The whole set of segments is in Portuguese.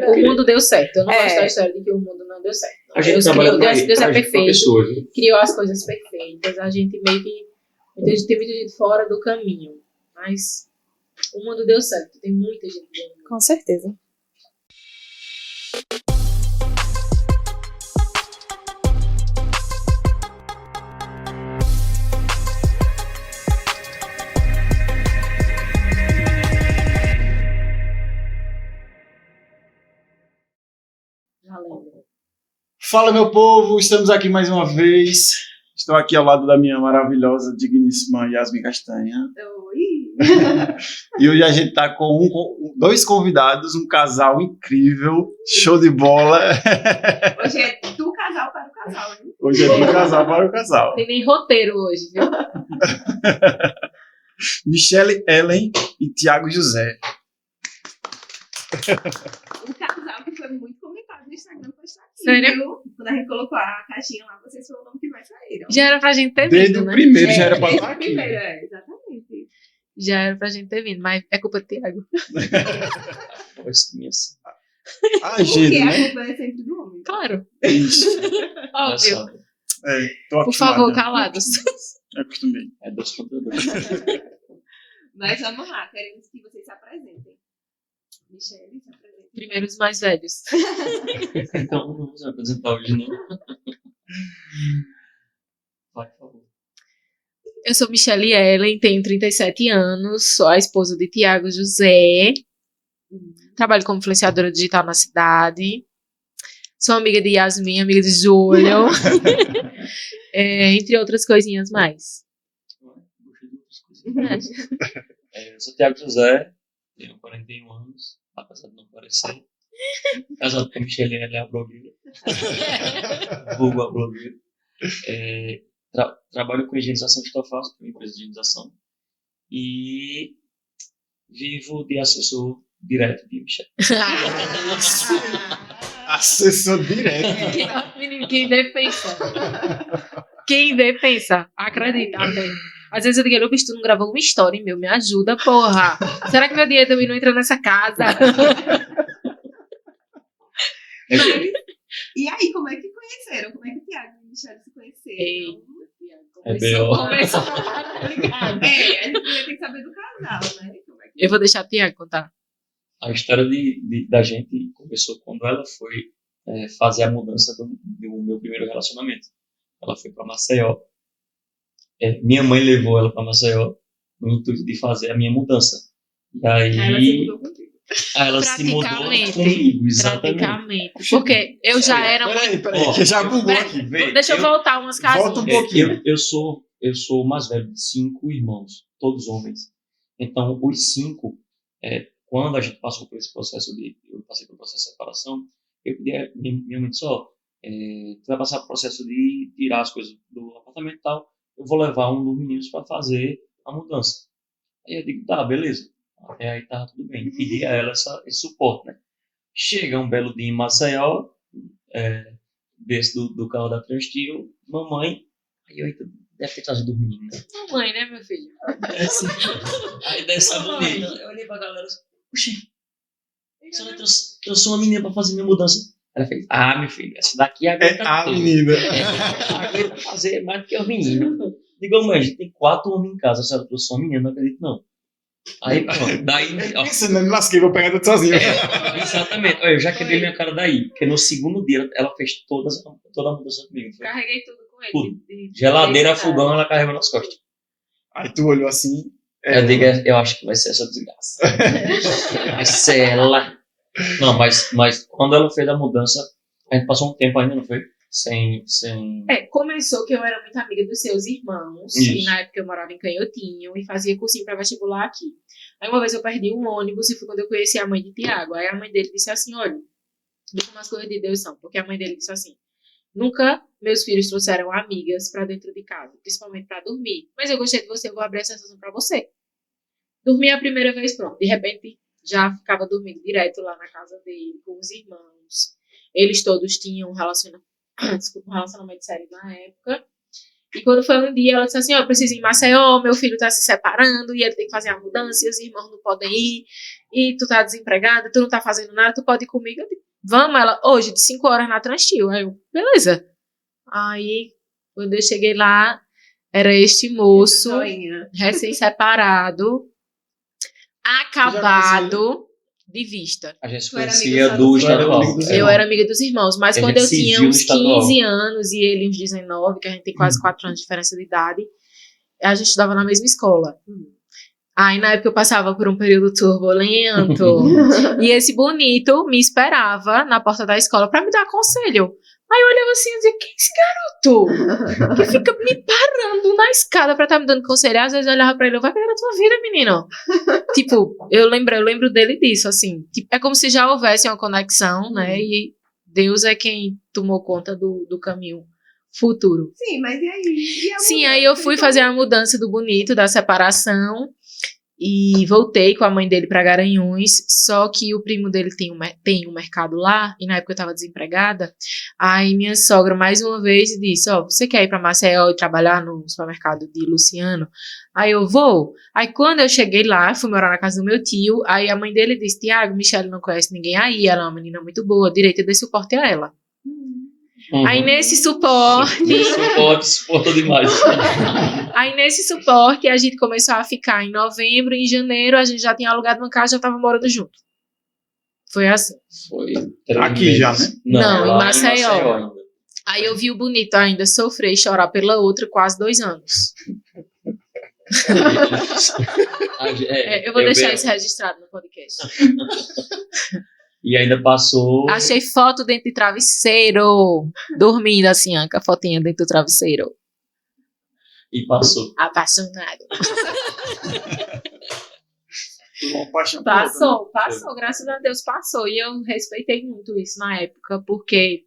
o mundo deu certo. Eu não gosto da história de que o mundo não deu certo. Não. Deus criou, Deus é perfeito. Criou as coisas perfeitas. A gente meio que... Tem muita gente fora do caminho. Mas o mundo deu certo. Tem muita gente boa. Com certeza. Fala, meu povo, estamos aqui mais uma vez. Estou aqui ao lado da minha maravilhosa, digníssima Yasmin Castanha. Oi! E hoje a gente está com dois convidados, um casal incrível, show de bola. Hoje é do casal para o casal, hein? Hoje é do casal para o casal. Tem nem roteiro hoje, viu? Michelle Ellen e Thiago José. Um casal que foi muito comentado no Instagram pra estar aqui. Sério? Viu? Quando a gente colocou a caixinha lá, vocês foram o nome que mais saíram. Já era pra gente ter Desde vindo, o né? primeiro já era para Desde estar o aqui. primeiro, exatamente. Já era pra gente ter vindo, mas é culpa do Thiago. Ah, Porque gente, a né? culpa é sempre do homem. Claro, Isso. óbvio. Tô Por favor, acostumado. calados. Acostumei. É dos conteúdos. Mas vamos lá, queremos que vocês se apresentem. Michelle, se apresente. Primeiro os mais velhos. Então, não vou se apresentar hoje, não. Vai, por favor. Eu sou Michelle Ellen, tenho 37 anos, sou a esposa de Thiago José. Trabalho como influenciadora digital na cidade. Sou amiga de Yasmin, amiga de Júlio. Entre outras coisinhas mais. Eu sou Thiago José, tenho 41 anos, apesar de não parecer. Casado com a Michelle, ela é a blogueira. Vulgo a blogueira. Trabalho com higienização de estofagem, uma empresa de higienização. E vivo de assessor direto de Michelle. Assessor direto. Menino, quem vê pensa. Quem vê pensa. Acredita até. Às vezes eu digo, Lucas, tu não gravou uma história, meu, me ajuda, porra. Será que meu dinheiro também não entra nessa casa? E aí, como é que conheceram? Como é que o Thiago e a Michelle se conheceram? É B.O. Começou tá ligado? A gente tem que saber do casal, né? Como é que... Eu vou deixar o Thiago contar. A história da gente começou quando ela foi fazer a mudança do meu primeiro relacionamento. Ela foi para Maceió. Minha mãe levou ela para Maceió no intuito de fazer a minha mudança. E aí Ela se mudou contigo. ela se mudou Praticamente. comigo, exatamente. Praticamente. Porque eu já era Peraí, Ó, que já bugou Peraí, aqui. Deixa eu voltar umas Volta um casinhas. pouquinho. Eu sou o mais velho de 5 irmãos, todos homens. Então, os 5, quando a gente passou por esse processo eu passei pelo processo de separação, eu pedi a minha mãe disse, tu vai passar pelo processo de tirar as coisas do apartamento e tal, eu vou levar um dos meninos para fazer a mudança. Aí eu digo, tá, beleza. Até aí tá tudo bem. Pedi a ela esse suporte, né? Chega um belo dia em Maceió, desce do carro da Transtio, mamãe, aí eu deve ter trazido o menino, né? Mamãe, né, meu filho? Aí desce a bonita, eu olhei pra galera assim, puxa, você trouxe uma menina pra fazer minha mudança. Ela fez, meu filho, essa daqui aguenta A tudo. menina. Aguenta fazer mais do que o menino. Digo, mãe, a gente tem 4 homens em casa, a senhora trouxe uma menina, não acredito não. Aí, pronto, daí... ó, Você não me lasquei, vou pegar tudo sozinho. exatamente, olha, eu já quebrei minha cara daí, porque no segundo dia ela fez toda a mudança comigo. Foi Carreguei tudo com ele. Tudo. De geladeira, felicidade. fogão, ela carregou nas costas. Aí tu olhou assim. Eu digo, eu acho que vai ser essa desgraça. Vai ser ela. Não, mas quando ela fez a mudança, a gente passou um tempo ainda, não foi? Sem... Começou que eu era muito amiga dos seus irmãos. Isso. E na época eu morava em Canhotinho e fazia cursinho pra vestibular aqui. Aí uma vez eu perdi um ônibus e foi quando eu conheci a mãe de Thiago. Aí a mãe dele disse assim, olha, vê como as coisas de Deus são. Porque a mãe dele disse assim, nunca meus filhos trouxeram amigas pra dentro de casa, principalmente pra dormir. Mas eu gostei de você, eu vou abrir essa sessão pra você. Dormi a primeira vez, pronto. De repente, já ficava dormindo direto lá na casa dele, com os irmãos. Eles todos tinham um relacionamento sério na época. E quando foi um dia, ela disse assim, ó, eu preciso ir em Maceió, meu filho tá se separando, e ele tem que fazer a mudança, e os irmãos não podem ir, e tu tá desempregada, tu não tá fazendo nada, tu pode ir comigo? Eu digo, vamos, ela, hoje, de 5 horas na Transtil. Aí eu, beleza. Aí, quando eu cheguei lá, era este moço, Joinha. recém-separado, acabado de vista. A gente se Tu era conhecia amigo do só do estadual. amigo do Eu era amiga dos irmãos, mas E a quando gente eu se tinha viu no uns estadual. 15 anos e ele uns 19, que a gente tem quase 4 anos de diferença de idade, a gente estudava na mesma escola. Aí na época eu passava por um período turbulento e esse bonito me esperava na porta da escola pra me dar conselho. Aí eu olhava assim e dizia, quem é esse garoto? Que fica me parando na escada pra estar me dando conselho. Às vezes eu olhava pra ele, vai cuidar da tua vida, menino. Tipo, eu lembro dele disso, assim. Tipo, é como se já houvesse uma conexão, né? E Deus é quem tomou conta do caminho futuro. Sim, mas e aí? E a Sim, aí eu fui fazer a mudança do bonito, da separação, e voltei com a mãe dele pra Garanhuns, só que o primo dele tem um mercado lá, e na época eu tava desempregada, aí minha sogra mais uma vez disse, ó, você quer ir pra Maceió e trabalhar no supermercado de Luciano? Aí eu vou. Aí quando eu cheguei lá, fui morar na casa do meu tio, aí a mãe dele disse, Tiago, Michelle não conhece ninguém aí, ela é uma menina muito boa, direito de suporte a ela. Uhum. Aí nesse suporte... Suportou demais. Aí nesse suporte a gente começou a ficar em novembro, em janeiro a gente já tinha alugado uma casa, já tava morando junto. Foi assim. Foi Aqui já, né? Não, em lá Maceió. ainda. Aí eu vi o bonito ainda sofrer e chorar pela outra quase 2 anos. Eu vou deixar isso registrado no podcast. E ainda passou. Achei foto dentro de travesseiro. Dormindo assim, ó, com a fotinha dentro do travesseiro. E passou. Apaixonado. Uma paixão por outra, né? Passou, graças a Deus passou. E eu respeitei muito isso na época, porque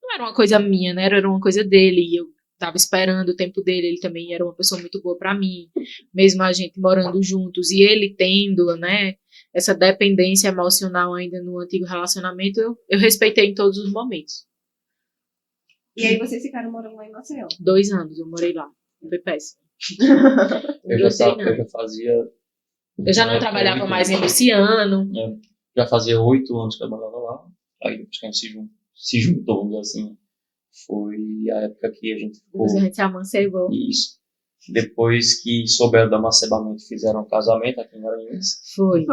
não era uma coisa minha, né? Era uma coisa dele. E eu tava esperando o tempo dele. Ele também era uma pessoa muito boa pra mim, mesmo a gente morando juntos. E ele tendo, né, essa dependência emocional ainda no antigo relacionamento, eu respeitei em todos os momentos. E aí vocês ficaram morando lá em Maceió? 2 anos eu morei lá. Foi péssimo. Eu já fazia. Eu já não trabalhava mais em Luciano. Já fazia 8 anos que eu morava lá. Aí depois que a gente se juntou, vamos dizer assim. Foi a época que a gente ficou. Depois a gente se amancebou. Isso. Depois que souberam do amancebamento, fizeram um casamento aqui em Garanhuns. Foi.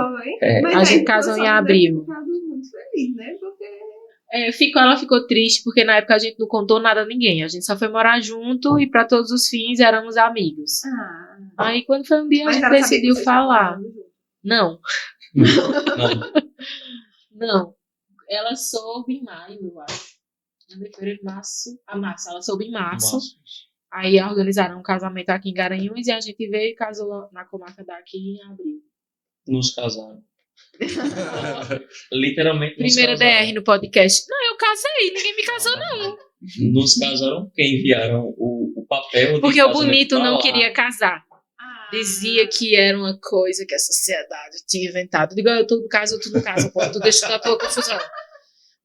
É. Mas A aí gente tua casou em sogra deve abril. ter ficado muito feliz, né? Porque... Ela ficou triste porque na época a gente não contou nada a ninguém. A gente só foi morar junto e para todos os fins éramos amigos. Aí quando foi um dia a Mas gente ela sabia que decidiu vocês falar. estavam morando juntos. Não, Não. não. Ela soube em maio, eu acho. Fevereiro, março. Março. Ela soube em março. Nossa. Aí organizaram um casamento aqui em Garanhuns e a gente veio e casou na comarca daqui em abril. Nos casaram. Literalmente nos Primeira casaram. DR no podcast. Não, eu casei, ninguém me casou, não. Nos casaram porque enviaram o papel. de Porque o casamento bonito pra não lá. queria casar. Dizia que era uma coisa que a sociedade tinha inventado. Digo, tu não casa, pô, tu deixa da tua confusão.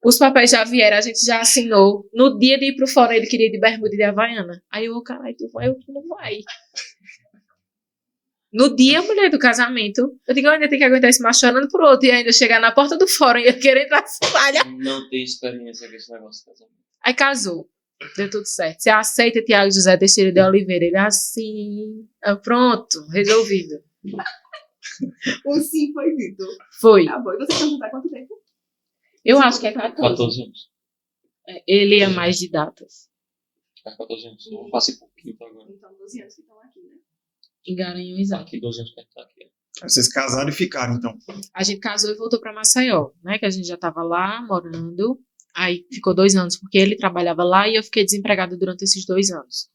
Os papéis já vieram, a gente já assinou. No dia de ir pro fórum, ele queria ir de bermuda e de havaiana. Aí eu, caralho, tu vai ou tu não vai? No dia, mulher, do casamento, eu digo, eu ainda tenho que aguentar esse macho chorando por outro e ainda chegar na porta do fórum e eu querer entrar na toalha. Não tem experiência com esse negócio de casamento. Aí casou. Deu tudo certo. Você aceita Tiago José Teixeira de Oliveira? Ele assim. Pronto, resolvido. O sim foi dito. Foi. Tá bom. E vocês estão juntos há quanto tempo? Eu acho que é 14. 14 anos. Ele é mais de datas. 14 anos. Eu passei por quinto agora. Então, 12 anos que estão aqui, né? Em Garanhuns, Aqui 12 anos que a gente tá aqui. Vocês casaram e ficaram, então. a gente casou e voltou pra Maceió, né? Que a gente já tava lá morando. Aí ficou 2 anos, porque ele trabalhava lá e eu fiquei desempregada durante esses 2 anos.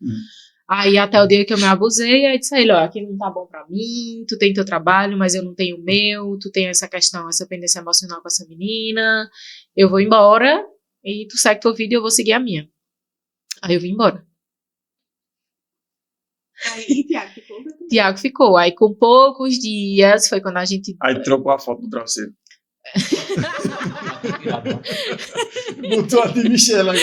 Aí até o dia que eu me abusei, aí disse a ele, ó, aqui não tá bom pra mim, tu tem teu trabalho, mas eu não tenho o meu, tu tem essa questão, essa pendência emocional com essa menina, eu vou embora e tu segue tua vida e eu vou seguir a minha. Aí eu vim embora. Aí, Tiago ficou? Tiago ficou. Aí com poucos dias foi quando a gente... Aí trocou a foto do travesseiro. Botou a de Michelle aí.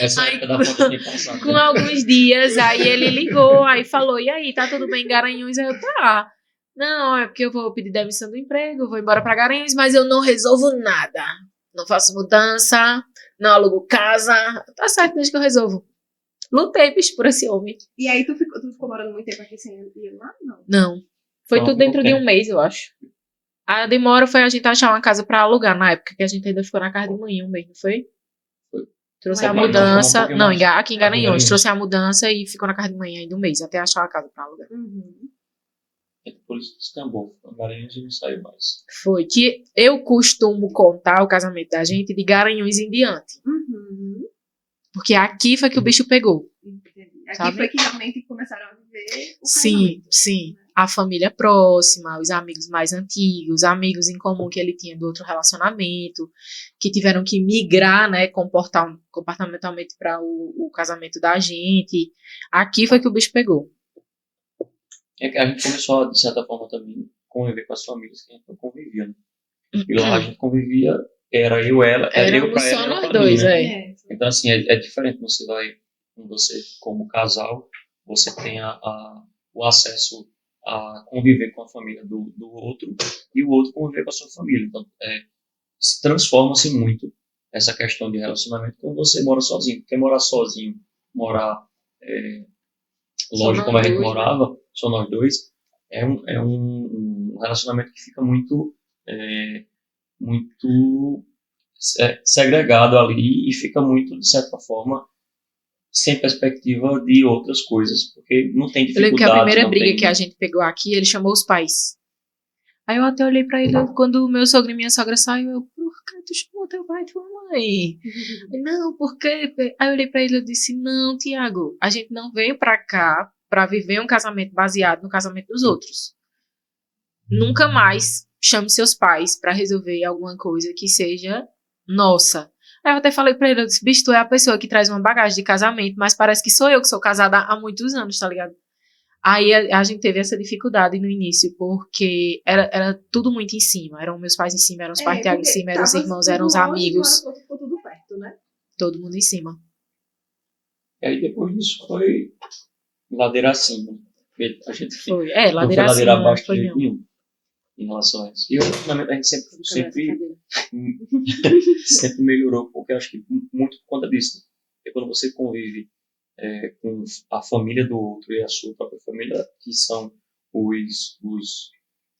Essa Ai, época da foto tem passado. com alguns dias, aí ele ligou, aí falou, e aí, tá tudo bem em Garanhuns? Aí eu, tá. Não, é porque eu vou pedir demissão do emprego, vou embora pra Garanhuns, mas eu não resolvo nada. Não faço mudança, não alugo casa. Tá certo, desde que eu resolvo. Lutei, bicho, por esse homem. E aí tu ficou morando muito tempo aqui sem ir lá? Não. Não. Foi Não, tudo dentro de não um mês, eu acho. A demora foi a gente achar uma casa pra alugar na época, que a gente ainda ficou na casa de manhã mesmo, não foi? Foi. Trouxe Não, a não, mudança. um pouquinho Não, mais. aqui em Aqui em Garanhuns. Garanhuns. Trouxe a mudança e ficou na casa de manhã ainda um mês, até achar a casa pra alugar. Por isso descambou. O Garanhuns não saiu mais. Foi que eu costumo contar o casamento da gente de Garanhuns em diante. Porque aqui foi que o bicho pegou. Entendi. Aqui Sabe? foi que realmente começaram a viver o Sim, casamento. sim. A família próxima, os amigos mais antigos, amigos em comum que ele tinha do outro relacionamento, que tiveram que migrar, né, comportamentalmente para o casamento da gente. Aqui foi que o bicho pegou. É que a gente começou, de certa forma, também conviver com as famílias que a gente não convivia, né? E lá a gente convivia, era eu, ela, era eu Éramos pra ela, só ela nós pra mim, dois, né? é. Então, assim, é diferente. Você como casal, você tem o acesso a conviver com a família do outro e o outro conviver com a sua família. Então, se transforma-se muito essa questão de relacionamento quando você mora sozinho. Porque morar sozinho, morar Só longe nós como a gente dois, né? morava, só nós dois, é um relacionamento que fica muito segregado ali e fica muito, de certa forma, sem perspectiva de outras coisas, porque não tem Eu lembro que a dificuldade, primeira não briga tem... que a gente pegou aqui, ele chamou os pais. Aí eu até olhei pra ele, quando o meu sogro e minha sogra saiu, eu, por que tu chamou teu pai e tua mãe? Ele, não, por quê? Aí eu olhei pra ele e disse, não, Tiago, a gente não veio pra cá pra viver um casamento baseado no casamento dos outros. Nunca mais chame seus pais pra resolver alguma coisa que seja nossa. Aí eu até falei pra ele, eu disse, bicho, tu é a pessoa que traz uma bagagem de casamento, mas parece que sou eu que sou casada há muitos anos, tá ligado? Aí a gente teve essa dificuldade no início, porque era tudo muito em cima. Eram meus pais em cima, eram os pais de Tiago em cima, eram os irmãos, eram os amigos. Ficou tudo perto, né? Todo mundo em cima. E aí depois disso foi ladeira acima. A gente Foi. não foi Ladeira ladeira acima, abaixo de foi jeito não. nenhum em relação a isso. E o relacionamento a gente sempre melhorou, porque eu acho que muito por conta disso. Né? Porque quando você convive com a família do outro e a sua própria família, que são os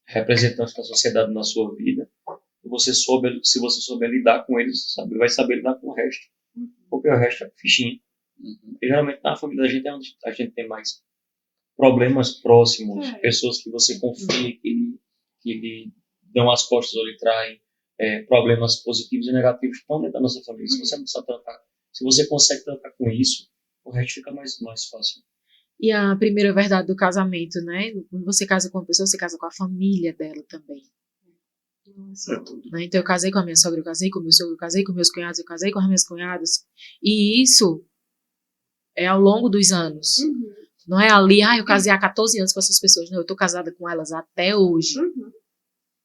representantes da sociedade na sua vida, se você souber lidar com eles, vai saber lidar com o resto. Porque o resto é fichinha. E geralmente na família da gente é onde a gente tem mais problemas próximos, pessoas que você confia, que lhe dão as costas ou lhe traem, problemas positivos e negativos estão dentro da nossa família. Se você não sabe tratar, se você consegue tratar com isso, o resto fica mais fácil. E a primeira verdade do casamento, né? Quando você casa com uma pessoa, você casa com a família dela também. Né? Então eu casei com a minha sogra, eu casei com o meu sogro, eu casei com meus cunhados, eu casei com as minhas cunhadas. E isso é ao longo dos anos. Não é ali, eu casei há 14 anos com essas pessoas. Não, eu tô casada com elas até hoje.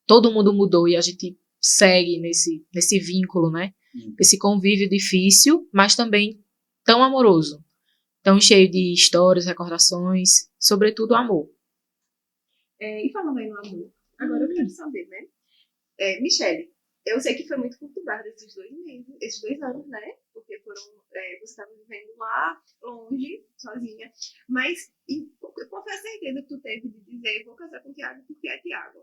Todo mundo mudou e a gente segue nesse vínculo, né? Esse convívio difícil, mas também tão amoroso. Tão cheio de histórias, recordações, sobretudo amor. E falando aí no amor, agora eu quero saber, né? Michele, eu sei que foi muito conturbado esses 2 meses, esses 2 anos, né? Porque você estava vivendo lá, longe, sozinha. Mas qual foi a certeza que tu teve de dizer, vou casar com o Tiago porque é Tiago?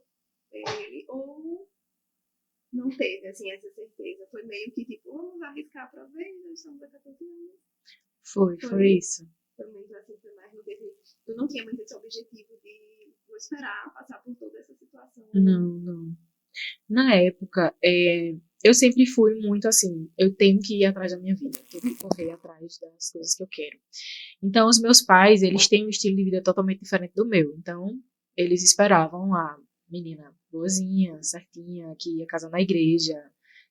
Ele, ou não teve, assim, essa certeza? Foi meio que tipo, vamos arriscar pra ver, nós estamos há 14 anos. Foi isso. Foi meio assim, foi mais, tu não tinha muito esse objetivo de vou esperar passar por toda essa situação. Não. Na época, eu sempre fui muito assim, eu tenho que ir atrás da minha vida, eu tenho que correr atrás das coisas que eu quero. Então, os meus pais, eles têm um estilo de vida totalmente diferente do meu. Então, eles esperavam a menina boazinha, certinha, que ia casar na igreja,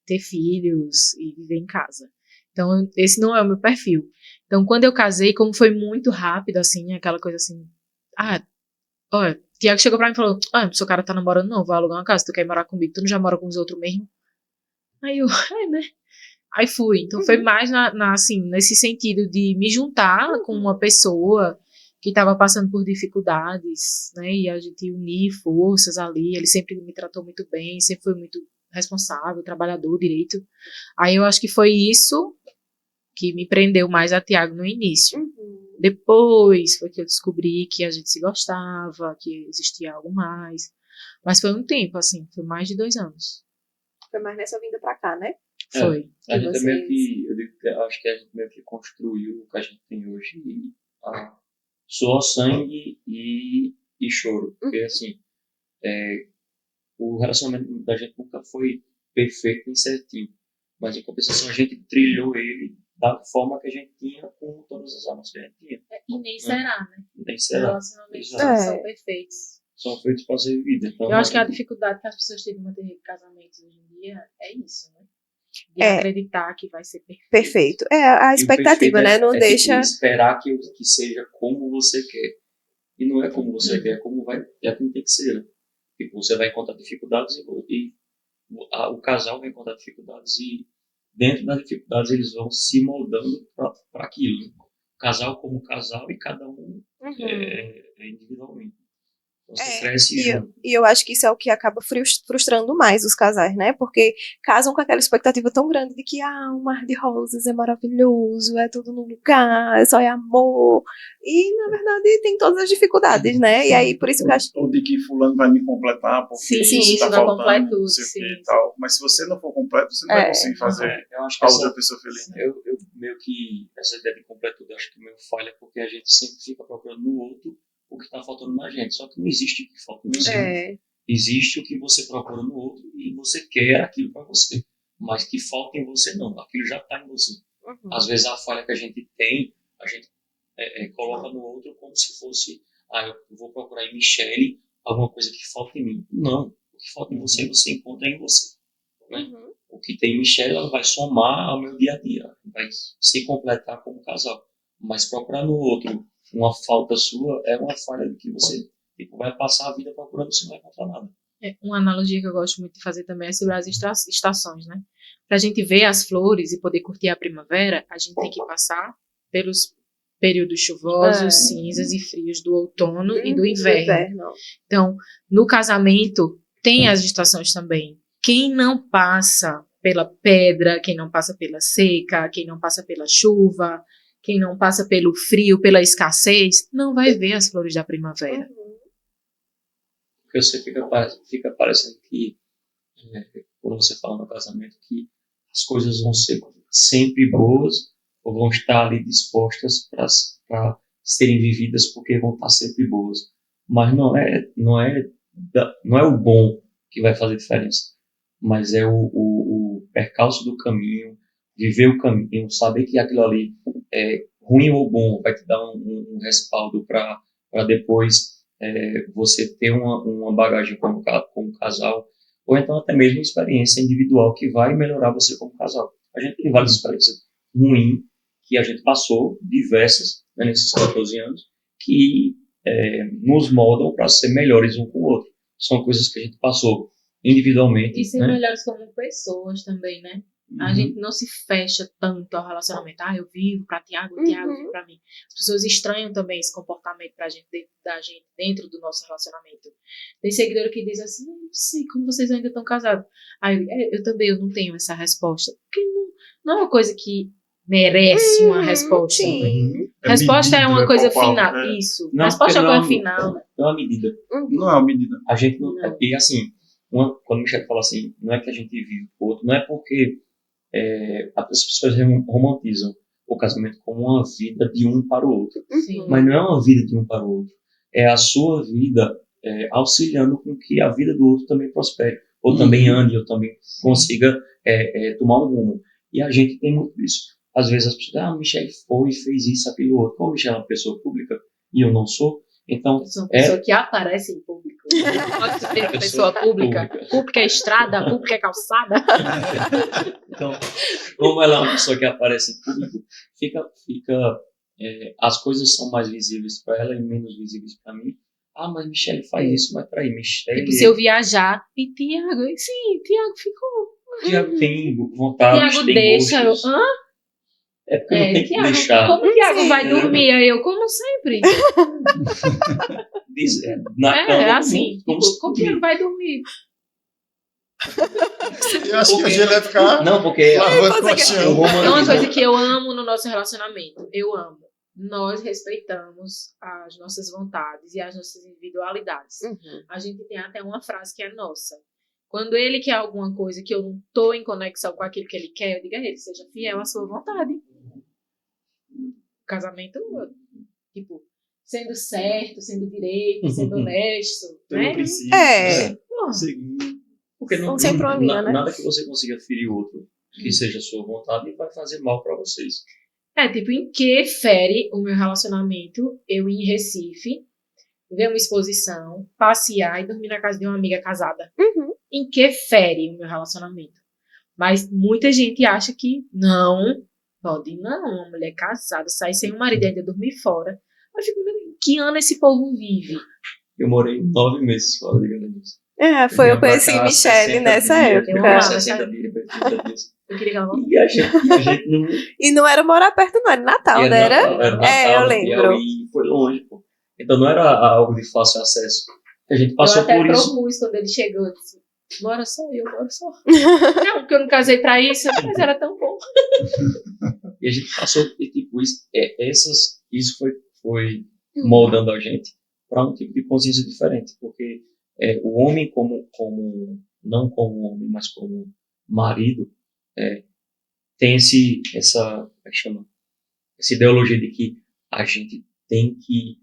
ter filhos e viver em casa. Então, esse não é o meu perfil. Então, quando eu casei, como foi muito rápido, assim, aquela coisa assim, olha, Tiago chegou pra mim e falou, seu cara tá namorando não, vai alugar uma casa, tu quer morar comigo, tu não já mora com os outros mesmo? Aí eu, né? Aí fui. Então foi mais assim, nesse sentido de me juntar com uma pessoa que estava passando por dificuldades, né? E a gente unir forças ali. Ele sempre me tratou muito bem, sempre foi muito responsável, trabalhador, direito. Aí eu acho que foi isso que me prendeu mais a Tiago no início. Depois foi que eu descobri que a gente se gostava, que existia algo mais. Mas foi um tempo, assim, foi mais de 2 anos. Foi mais nessa vinda pra cá, né? Foi. A gente é vocês- meio que, eu digo que acho que a gente meio que construiu o que a gente tem hoje, e suor, sangue e choro. Porque, assim, o relacionamento da gente nunca foi perfeito nem certinho. Mas, em compensação, a gente trilhou ele da forma que a gente tinha, com todas as armas que a gente tinha. E nem será, né? Nem Os será. relacionamentos Exato. não são perfeitos. São feitos para ser vividos. Então, Eu acho que a dificuldade que as pessoas têm de manter casamentos hoje em dia é isso, né? De É. acreditar que vai ser perfeito. Perfeito. É a e o expectativa, perfeito né? Não é deixa. tipo, esperar que seja como você quer. E não é como você quer, é como tem que ser. Né? Tipo, você vai encontrar dificuldades e o casal vai encontrar dificuldades, e dentro das dificuldades eles vão se moldando para aquilo. Né? Casal como casal, e cada um individualmente. Então você cresce junto. E eu acho que isso é o que acaba frustrando mais os casais, né? Porque casam com aquela expectativa tão grande de que um mar de rosas é maravilhoso, é tudo no lugar, só é amor. E, na verdade, tem todas as dificuldades, né? E aí, por isso que eu acho que... Ou de que fulano vai me completar, porque Sim, você tá isso dá faltando, completude, não sei o que sim. e tal. Mas se você não for completo, você não vai conseguir fazer Eu acho que a outra pessoa feliz. eu meio que, essa ideia de completude, eu acho que meio falha, porque a gente sempre fica procurando no outro o que está faltando na gente. Só que não existe o que falta em você. Existe o que você procura no outro e você quer aquilo para você. Mas que falta em você, não. Aquilo já está em você. Às vezes a falha que a gente tem, a gente coloca no outro como se fosse, eu vou procurar em Michele alguma coisa que falta em mim. Não. O que falta em você encontra em você. Né? O que tem em Michele, ela vai somar ao meu dia a dia. Vai se completar como casal. Mas procurar no outro uma falta sua é uma falha de que você vai passar a vida procurando, você não vai encontrar nada. Uma analogia que eu gosto muito de fazer também é sobre as estações, né? Para a gente ver as flores e poder curtir a primavera, a gente tem que passar pelos períodos chuvosos, cinzas e frios do outono e do inverno. Então, no casamento, tem as estações também. Quem não passa pela pedra, quem não passa pela seca, quem não passa pela chuva, quem não passa pelo frio, pela escassez, não vai ver as flores da primavera. Porque você fica parecendo que, quando você fala no casamento, que as coisas vão ser sempre boas, ou vão estar ali dispostas para serem vividas porque vão estar sempre boas. Mas não é o bom que vai fazer diferença, mas é o percalço do caminho, viver o caminho, saber que aquilo ali é ruim ou bom, vai te dar um respaldo para depois você ter uma bagagem como casal, ou então até mesmo uma experiência individual que vai melhorar você como casal. A gente tem várias experiências ruins que a gente passou, diversas, né, nesses 14 anos, que nos moldam para ser melhores um com o outro. São coisas que a gente passou individualmente. E ser né? melhores como pessoas também, né? A gente não se fecha tanto ao relacionamento. Eu vivo pra Tiago, Tiago vive pra mim. As pessoas estranham também esse comportamento da gente dentro do nosso relacionamento. Tem seguidor que diz assim, não sei como vocês ainda estão casados. Eu também não tenho essa resposta. Porque não é uma coisa que merece uma resposta. Sim. Resposta é uma coisa palpável, final. né? Isso. Não, Resposta é porque uma não coisa final. Não é uma medida. Não é uma medida. A gente não. Não. E assim, quando o Michel fala assim, não é que a gente vive o outro, não é porque as pessoas romantizam o casamento como uma vida de um para o outro. Sim. Mas não é uma vida de um para o outro. É a sua vida auxiliando com que a vida do outro também prospere. Ou também ande, ou também consiga tomar um rumo. E a gente tem muito isso. Às vezes as pessoas, o Michel foi e fez isso, aquilo, outro. Como o Michel é uma pessoa pública e eu não sou, então... Eu sou uma pessoa que aparece em público. Pode ser uma pessoa pública. Pública é estrada, pública é calçada. Então, como ela é uma pessoa que aparece em público, as coisas são mais visíveis para ela e menos visíveis para mim. Mas Michele faz isso, mas peraí, Michele... Tipo, se eu viajar, e Tiago ficou. Tiago tem vontades, Tiago tem deixa, eu. gostos. Hã? É porque não tem que Tiago, deixar. como o Tiago Sim. vai dormir? Aí eu, como sempre. Na cama, É assim, como tipo, como o Tiago dormir. vai dormir? Eu acho que Porque- hoje ele vai ficar Não, porque lavando Você quer- o colchão. É uma romantismo... coisa que eu amo no nosso relacionamento. Eu amo. Nós respeitamos as nossas vontades e as nossas individualidades. A gente tem até uma frase que é nossa. Quando ele quer alguma coisa que eu não tô em conexão com aquilo que ele quer, eu digo a ele, seja fiel à sua vontade. Casamento, tipo, sendo certo, sendo direito, sendo honesto, Tendo né? princípio. É. Pô, Seguindo. Porque não, Sempre uma linha, né? nada que você consiga ferir o outro que seja a sua vontade vai fazer mal pra vocês. tipo, em que fere o meu relacionamento eu ir em Recife, ver uma exposição, passear e dormir na casa de uma amiga casada? Em que fere o meu relacionamento? Mas muita gente acha que não, pode não, uma mulher casada, sai sem o marido e ainda dormir fora. Eu fico, meu Deus, que ano esse povo vive? Eu morei 9 meses fora de Garanhuns. Foi, eu vinha pra conheci cá Michelle 60 nessa dias, época. Eu depois amava 60 essa- dias, depois 30 dias. Eu queria que ela E a gente não... E não era morar perto, não, era Natal, E né? Era? Natal, É, eu no lembro. Piauí, foi longe, pô. Então não era algo de fácil acesso. A gente Eu passou até por isso. propus quando ele chegou. Eu disse, bora só eu, bora só. Não, porque eu não casei pra isso, mas era tão bom. E a gente passou, e tipo, isso foi moldando a gente para um tipo de consciência diferente. Porque o homem, não como homem, mas como marido, tem como é que chama? Essa ideologia de que a gente tem que,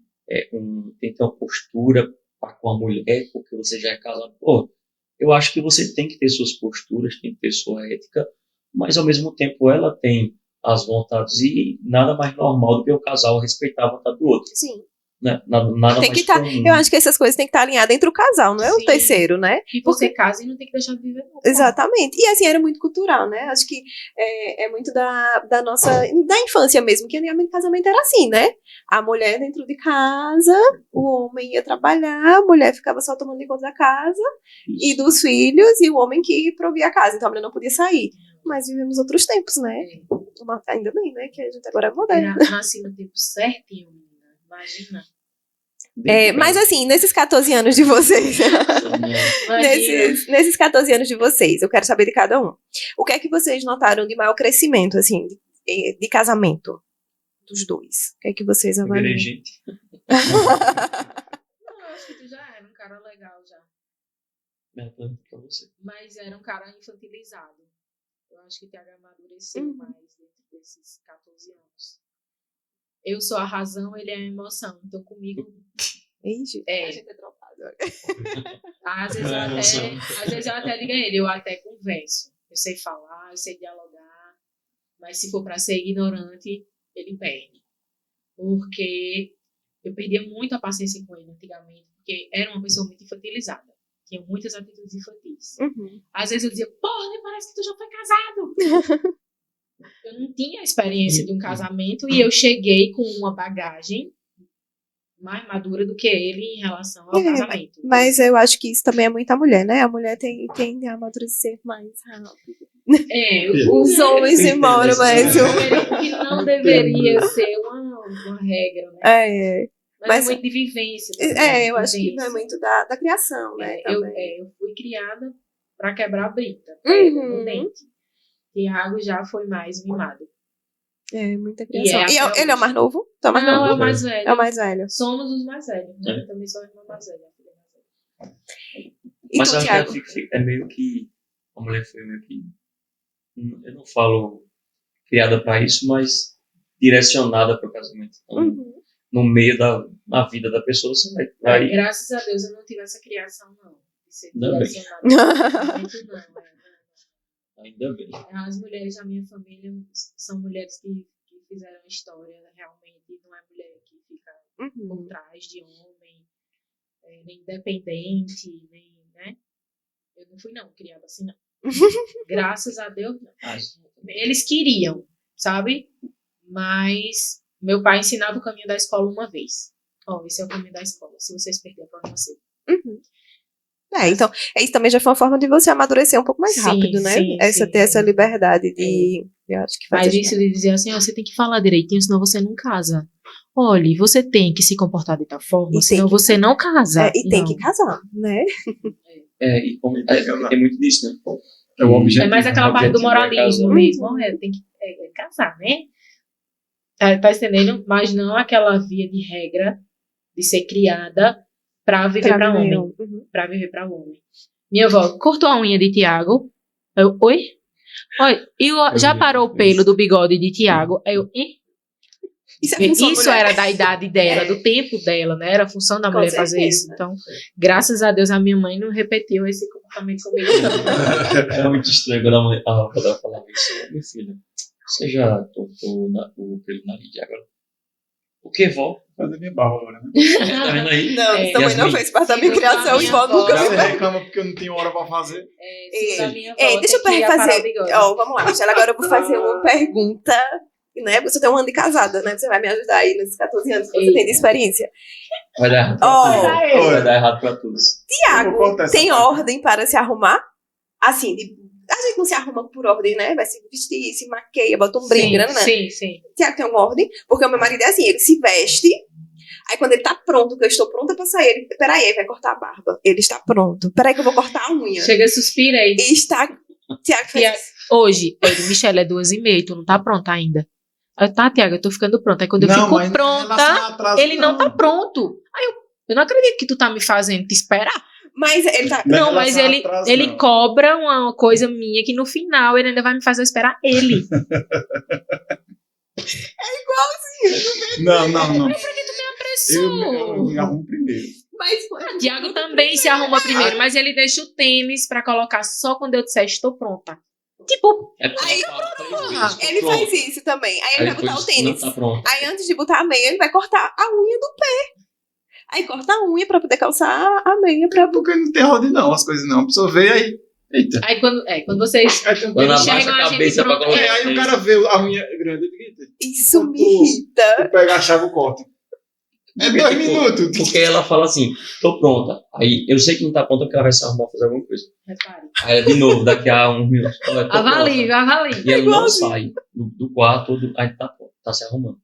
tem que ter uma postura para com a mulher, porque você já é casado. Pô, eu acho que você tem que ter suas posturas, tem que ter sua ética, mas ao mesmo tempo ela tem as vontades e nada mais normal do que o casal respeitar a vontade do outro. Sim. Né? Nada Tem mais que estar. comum. Eu acho que essas coisas têm que estar alinhadas entre o casal, não é o Sim. terceiro, né? E você casa e não tem que deixar de viver. Não. Exatamente. E assim, era muito cultural, né? Acho que é muito da nossa. Da infância mesmo, que antigamente casamento era assim, né? A mulher dentro de casa, o homem ia trabalhar, a mulher ficava só tomando conta da casa e dos filhos, e o homem que provia a casa. Então a mulher não podia sair. Mas vivemos outros tempos, né? Ainda bem, né? Que a gente agora é moderno. Eu nasci no tempo certinho, menina. Imagina. Mas assim, nesses 14 anos de vocês. Nesses 14 anos de vocês, eu quero saber de cada um. O que é que vocês notaram de maior crescimento, assim, de casamento dos dois? O que é que vocês avaliam? gente. Não, eu acho que tu já era um cara legal já. Pra você. Mas era um cara infantilizado. Eu acho que Thiago amadureceu mais dentro desses 14 anos. Eu sou a razão, ele é a emoção. Então comigo. Ixi, É. a gente é dropado. Às vezes eu até digo a ele, eu até converso. Eu sei falar, eu sei dialogar. Mas se for pra ser ignorante, ele perde. Porque eu perdia muito a paciência com ele antigamente. Porque era uma pessoa muito infantilizada. Tinha muitas atitudes infantis. Às vezes eu dizia, porra, nem parece que tu já foi casado. Eu não tinha a experiência de um casamento e eu cheguei com uma bagagem mais madura do que ele em relação ao casamento. Mas eu acho que isso também é muita mulher, né? A mulher tende a amadurecer mais rápido. Os homens demoram mais. O que não deveria ser uma regra, né? Mas é muito de vivência. Também, eu acho que não é muito da criação, né? Eu fui criada para quebrar a brita, no dente. Tiago já foi mais mimado. Muita criação. E até ele é o mais novo? Não, é o mais velho. É o mais velho. Somos os mais velhos, né? Eu também sou a irmã mais velha. E mas tu, acho Thiago? que é meio que a mulher foi meio que, eu não falo criada para isso, mas direcionada para o casamento. Então, no meio da vida da pessoa, você vai graças a Deus eu não tive essa criação, não. De ser Ainda bem. direcionada para o casamento, não. Ainda bem. As mulheres da minha família são mulheres que fizeram história, realmente. Não é mulher que fica por trás de homem, nem independente, nem, né? Eu não fui, não, criada assim, não. Graças a Deus, não. Eles queriam, sabe? Mas meu pai ensinava o caminho da escola uma vez. Esse é o caminho da escola. Se vocês perderem, pode nascer. Então, isso também já foi uma forma de você amadurecer um pouco mais Sim, rápido, né? sim, Ter sim. essa liberdade de. Eu acho que faz Mas isso de dizer assim, ó, você tem que falar direitinho, senão você não casa. Olhe, você tem que se comportar de tal forma, E senão tem que- você não casa. e tem Não. que casar, né? E como tem muito disso, né? É o objetivo. É mais aquela parte do objetivo é moralismo casar. mesmo. Tem que casar, né? Tá entendendo? Mas não aquela via de regra de ser criada pra viver pra homem. Uhum. Pra viver pra homem. Minha avó cortou a unha de Tiago. Eu, oi? Oi, já parou o pelo do bigode de Tiago? Aí eu, Isso é função Isso mulher. era da idade dela, do tempo dela, né? Era a função da Com mulher fazer certeza. isso. Então, graças a Deus, a minha mãe não repetiu esse comportamento comigo, não. É muito estranho quando a avó dela falava isso. Minha filha, você já cortou o pelo do nariz agora? O que, vó? Fazer minha barba agora, né? Tá vendo aí? Não, É, isso também não Yasmin. fez parte da minha Sim, criação, minha igual avó. nunca Você me reclama porque eu não tenho hora pra fazer. Segundo a minha avó, Ei, deixa eu tem que aparar fazer. o bigode. Ó, vamos lá, Michelle. Agora eu vou fazer uma pergunta. Né? Você tem um ano de casada, né? Você vai me ajudar aí nesses 14 anos que você tem de Eita. experiência. Vai dar errado pra Ó, todos. Vai dar errado pra todos. Eu vou Tiago, cortar essa tem parte. ordem para se arrumar? Assim, a gente não se arruma por ordem, né? Vai se vestir, se maqueia, bota um brinco, né? Sim. Tiago tem uma ordem, porque o meu marido é assim, ele se veste, aí quando ele tá pronto, que eu estou pronta pra sair, ele, peraí, aí vai cortar a barba. Ele está pronto. Peraí que eu vou cortar a unha. Chega, suspirei. E está... Tiago fez Tiago, hoje, ele, Michelle, é 2h30, tu não tá pronta ainda. Aí eu, tá, Tiago, eu tô ficando pronta. Aí quando eu Não, fico mas em relação pronta, ao atraso, ele não tá pronto. Aí eu não acredito que tu tá me fazendo te esperar. Mas ele tá... Não, em Não, mas relação ao ele, atraso, ele não. cobra uma coisa minha que no final ele ainda vai me fazer esperar ele. Não. Eu Apressou. me arrumo primeiro. Mas, Tiago também se arruma primeiro, mas ele deixa o tênis pra colocar só quando eu disser estou pronta. Tipo, É porque Aí, ela fala 3 vezes, tô ele pronto. faz isso também. Aí ele vai botar o depois, tênis. Não tá pronto. Aí antes de botar a meia, ele vai cortar a unha do pé. Aí corta a unha pra poder calçar a meia pra... Porque não tem ordem, não, as coisas não. A pessoa vê aí. Eita. aí quando vocês Aí tem um Quando tênis. abaixa enxergam a a gente cabeça pra pronto. colocar Aí o cara vê a unha grande. Eita. Isso me irrita. Eu pego a chave e corto. É 2 Porque, tipo, minutos. Porque ela fala assim, tô pronta. Aí eu sei que não tá pronta porque ela vai se arrumar fazer alguma coisa. Repare. Aí de novo, daqui a 1 minuto. Olha, tô Avalie. pronta. E ela não sai do quarto, aí tá se arrumando.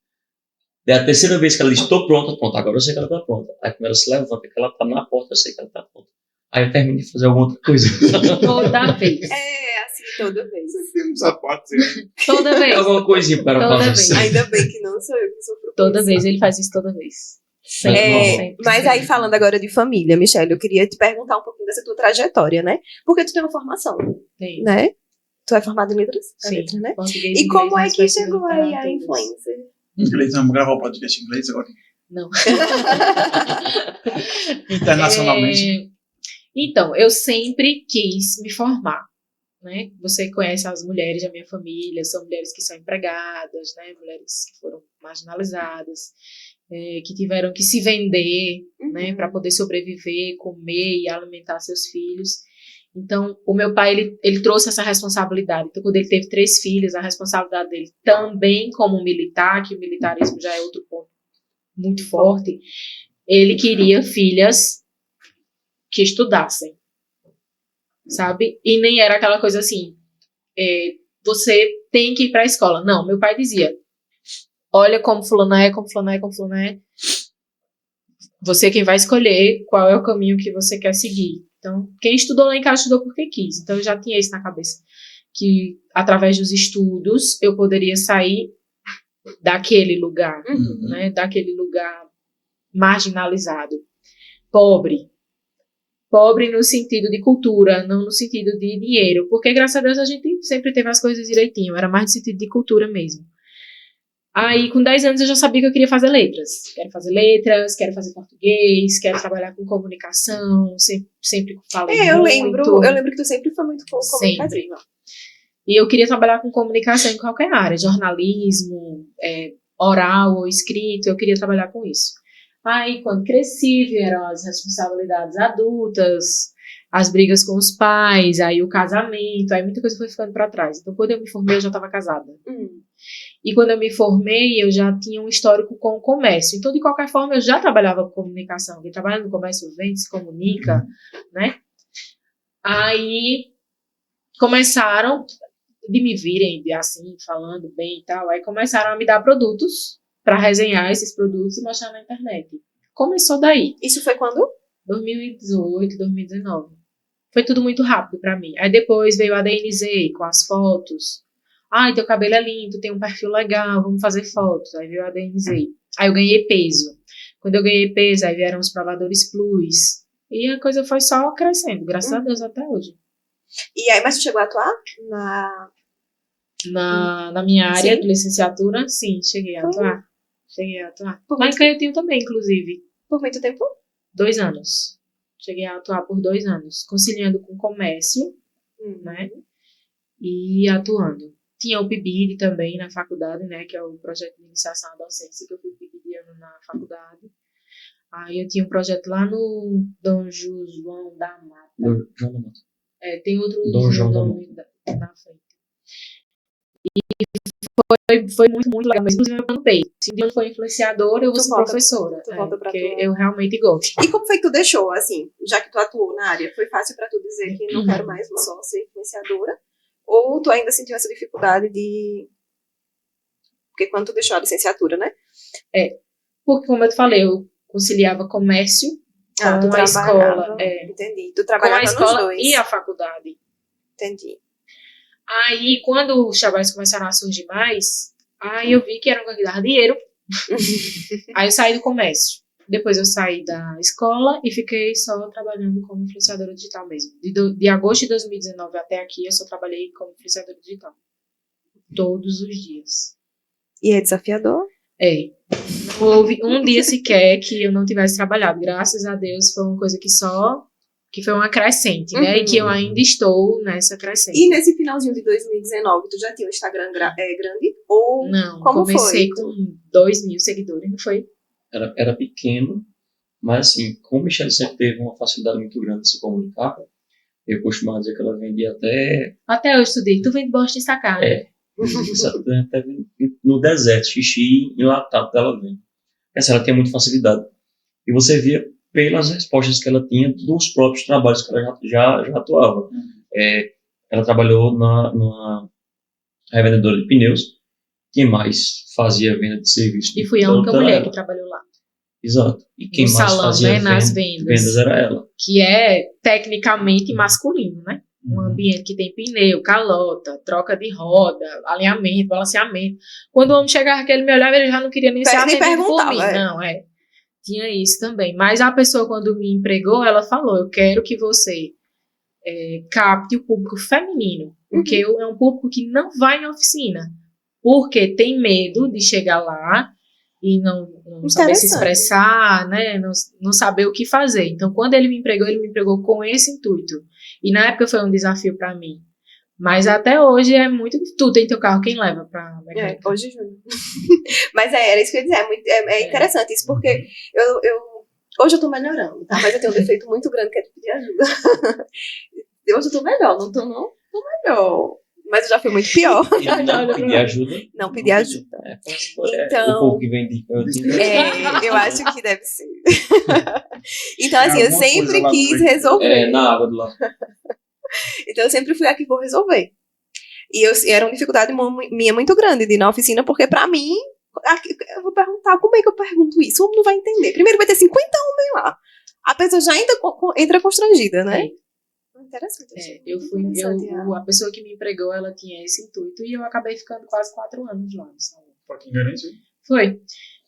É a terceira vez que ela diz, tô pronta, agora eu sei que ela tá pronta. Aí quando ela se levanta, que ela tá na porta, eu sei que ela tá pronta. Aí eu termino de fazer alguma outra coisa. Toda vez. É, assim, toda vez. Você tem um sapato. Você... Toda vez. Alguma coisinha para Toda fazer. vez. Ainda bem que não sou eu que sofro. Toda vez. Ele faz isso toda vez. Sempre. Mas aí, falando agora de família, Michelle, eu queria te perguntar um pouquinho dessa tua trajetória, né? Porque tu tem uma formação, Tem. né? Tu é formada em letras? Sim. Letras, né? Português, E como inglês, é que mas chegou vai aí ser a literaturas. influencer? Inglês, vamos gravar o podcast em inglês agora. Não. Internacionalmente. Então, eu sempre quis me formar, né? Você conhece as mulheres da minha família, são mulheres que são empregadas, né? Mulheres que foram marginalizadas, que tiveram que se vender, né? Para poder sobreviver, comer e alimentar seus filhos. Então, o meu pai, ele trouxe essa responsabilidade. Então, quando ele teve 3 filhos, a responsabilidade dele também como militar, que o militarismo já é outro ponto muito forte, ele queria filhas que estudassem, sabe? E nem era aquela coisa assim, você tem que ir para a escola. Não, meu pai dizia, olha como fulana é, como fulana é, como fulana é. Você quem vai escolher qual é o caminho que você quer seguir. Então, quem estudou lá em casa estudou porque quis. Então, eu já tinha isso na cabeça. Que, através dos estudos, eu poderia sair daquele lugar, né? Daquele lugar marginalizado. Pobre. Pobre no sentido de cultura, não no sentido de dinheiro. Porque, graças a Deus, a gente sempre teve as coisas direitinho. Era mais no sentido de cultura mesmo. Aí, com 10 anos, eu já sabia que eu queria fazer letras. Quero fazer letras, quero fazer português, quero trabalhar com comunicação, sempre falei Eu muito. lembro que tu sempre foi muito comunicativa. E eu queria trabalhar com comunicação em qualquer área, jornalismo, oral ou escrito, eu queria trabalhar com isso. Aí, quando cresci, vieram as responsabilidades adultas, as brigas com os pais, aí o casamento, aí muita coisa foi ficando para trás. Então, quando eu me formei, eu já estava casada. E quando eu me formei, eu já tinha um histórico com o comércio. Então, de qualquer forma, eu já trabalhava com comunicação. Quem trabalha no comércio vende, se comunica, né? Aí começaram de me virem assim, falando bem e tal, aí começaram a me dar produtos para resenhar esses produtos e mostrar na internet. Começou daí, Isso foi quando? 2018, 2019. Foi tudo muito rápido para mim. Aí depois veio a DNZ com as fotos. Ai, teu cabelo é lindo, tem um perfil legal, vamos fazer fotos. Aí veio a DNZ. Aí eu ganhei peso. Quando eu ganhei peso, aí vieram os provadores plus. E a coisa foi só crescendo, graças a Deus, até hoje. E aí, mas tu chegou a atuar na... Na minha área Sim. de licenciatura, sim, cheguei a atuar. Cheguei a atuar. Por Lá em muito- Caetinho também, inclusive. por muito tempo? 2 anos. Cheguei a atuar por 2 anos, conciliando com comércio, né? E atuando. Tinha o PIBID também na faculdade, né? Que é o projeto de iniciação à docência, que eu fui PIBIDiano na faculdade. Aí eu tinha um projeto lá no Dom João da Mata. Do João da Mata. Tem outro Dom João da nome na frente. Foi muito, muito legal, mas inclusive eu não peito. Se eu não for influenciadora, eu vou Tu ser volta- professora. tu volta pra porque tua- eu realmente gosto. E como foi que tu deixou, assim, já que tu atuou na área? Foi fácil pra tu dizer que não quero mais, vou só ser influenciadora? Ou tu ainda sentiu essa dificuldade de... Porque quando tu deixou a licenciatura, né? Porque, como eu te falei, eu conciliava comércio Tu com a trabalhava... escola. Entendi. Tu Com a trabalhava nos escola dois. e a faculdade. Entendi. Aí, quando os trabalhos começaram a surgir mais, aí eu vi que era um que dar dinheiro. Aí eu saí do comércio. Depois eu saí da escola e fiquei só trabalhando como influenciadora digital mesmo. De agosto de 2019 até aqui, eu só trabalhei como influenciadora digital. Todos os dias. E é desafiador? Não houve um dia sequer que eu não tivesse trabalhado. Graças a Deus, foi uma coisa que foi uma crescente, né? E que eu ainda estou nessa crescente. E nesse finalzinho de 2019, tu já tinha um Instagram grande? Ou Não, como comecei foi? com 2.000 seguidores, não foi? Era pequeno, mas assim, como Michelle sempre teve uma facilidade muito grande de se comunicar, eu costumava dizer que ela vendia Até eu estudei. Tu vende bosta em sacar, né? até no deserto, xixi enlatado dela vendo. Essa ela tinha muita facilidade. E você via pelas respostas que ela tinha dos próprios trabalhos que ela já atuava. Ela trabalhou numa revendedora de pneus. Quem mais fazia venda de serviço? E fui a única mulher que trabalhou lá. Exato. E quem No mais salão, fazia né, nas vendas. vendas era ela. Que é tecnicamente masculino, né? Um ambiente que tem pneu, calota, troca de roda, alinhamento, balanceamento. Quando o homem chegava aqui, ele me olhava, ele já não queria nem ser Nem atendido por perguntava, mim. Não, tinha isso também. Mas a pessoa, quando me empregou, ela falou, eu quero que você capte o público feminino. Porque é um público que não vai em oficina. Porque tem medo de chegar lá e não saber se expressar, né? Não saber o que fazer. Então, quando ele me empregou com esse intuito. E na época foi um desafio para mim. Mas até hoje é muito... Tu tem teu carro, quem leva pra mecânica? Hoje Júnior. Mas era isso que eu ia dizer. É interessante isso, porque hoje eu tô melhorando, tá? Mas eu tenho um defeito muito grande que é de pedir ajuda. Hoje eu tô melhor, não tô não? Tô melhor. Mas eu já fui muito pior. E não pedir ajuda. Não pedir ajuda. Então, o povo que vende eu acho que deve ser. Então, assim, eu sempre quis resolver. Na água do lado. Então, eu sempre fui a que vou resolver. E era uma dificuldade minha muito grande de ir na oficina, porque pra mim, eu vou perguntar, como é que eu pergunto isso? O homem não vai entender. Primeiro vai ter 50 homens lá. A pessoa já ainda entra constrangida, né? Interessante. A pessoa que me empregou, ela tinha esse intuito e eu acabei ficando quase 4 anos lá no salão. Foi.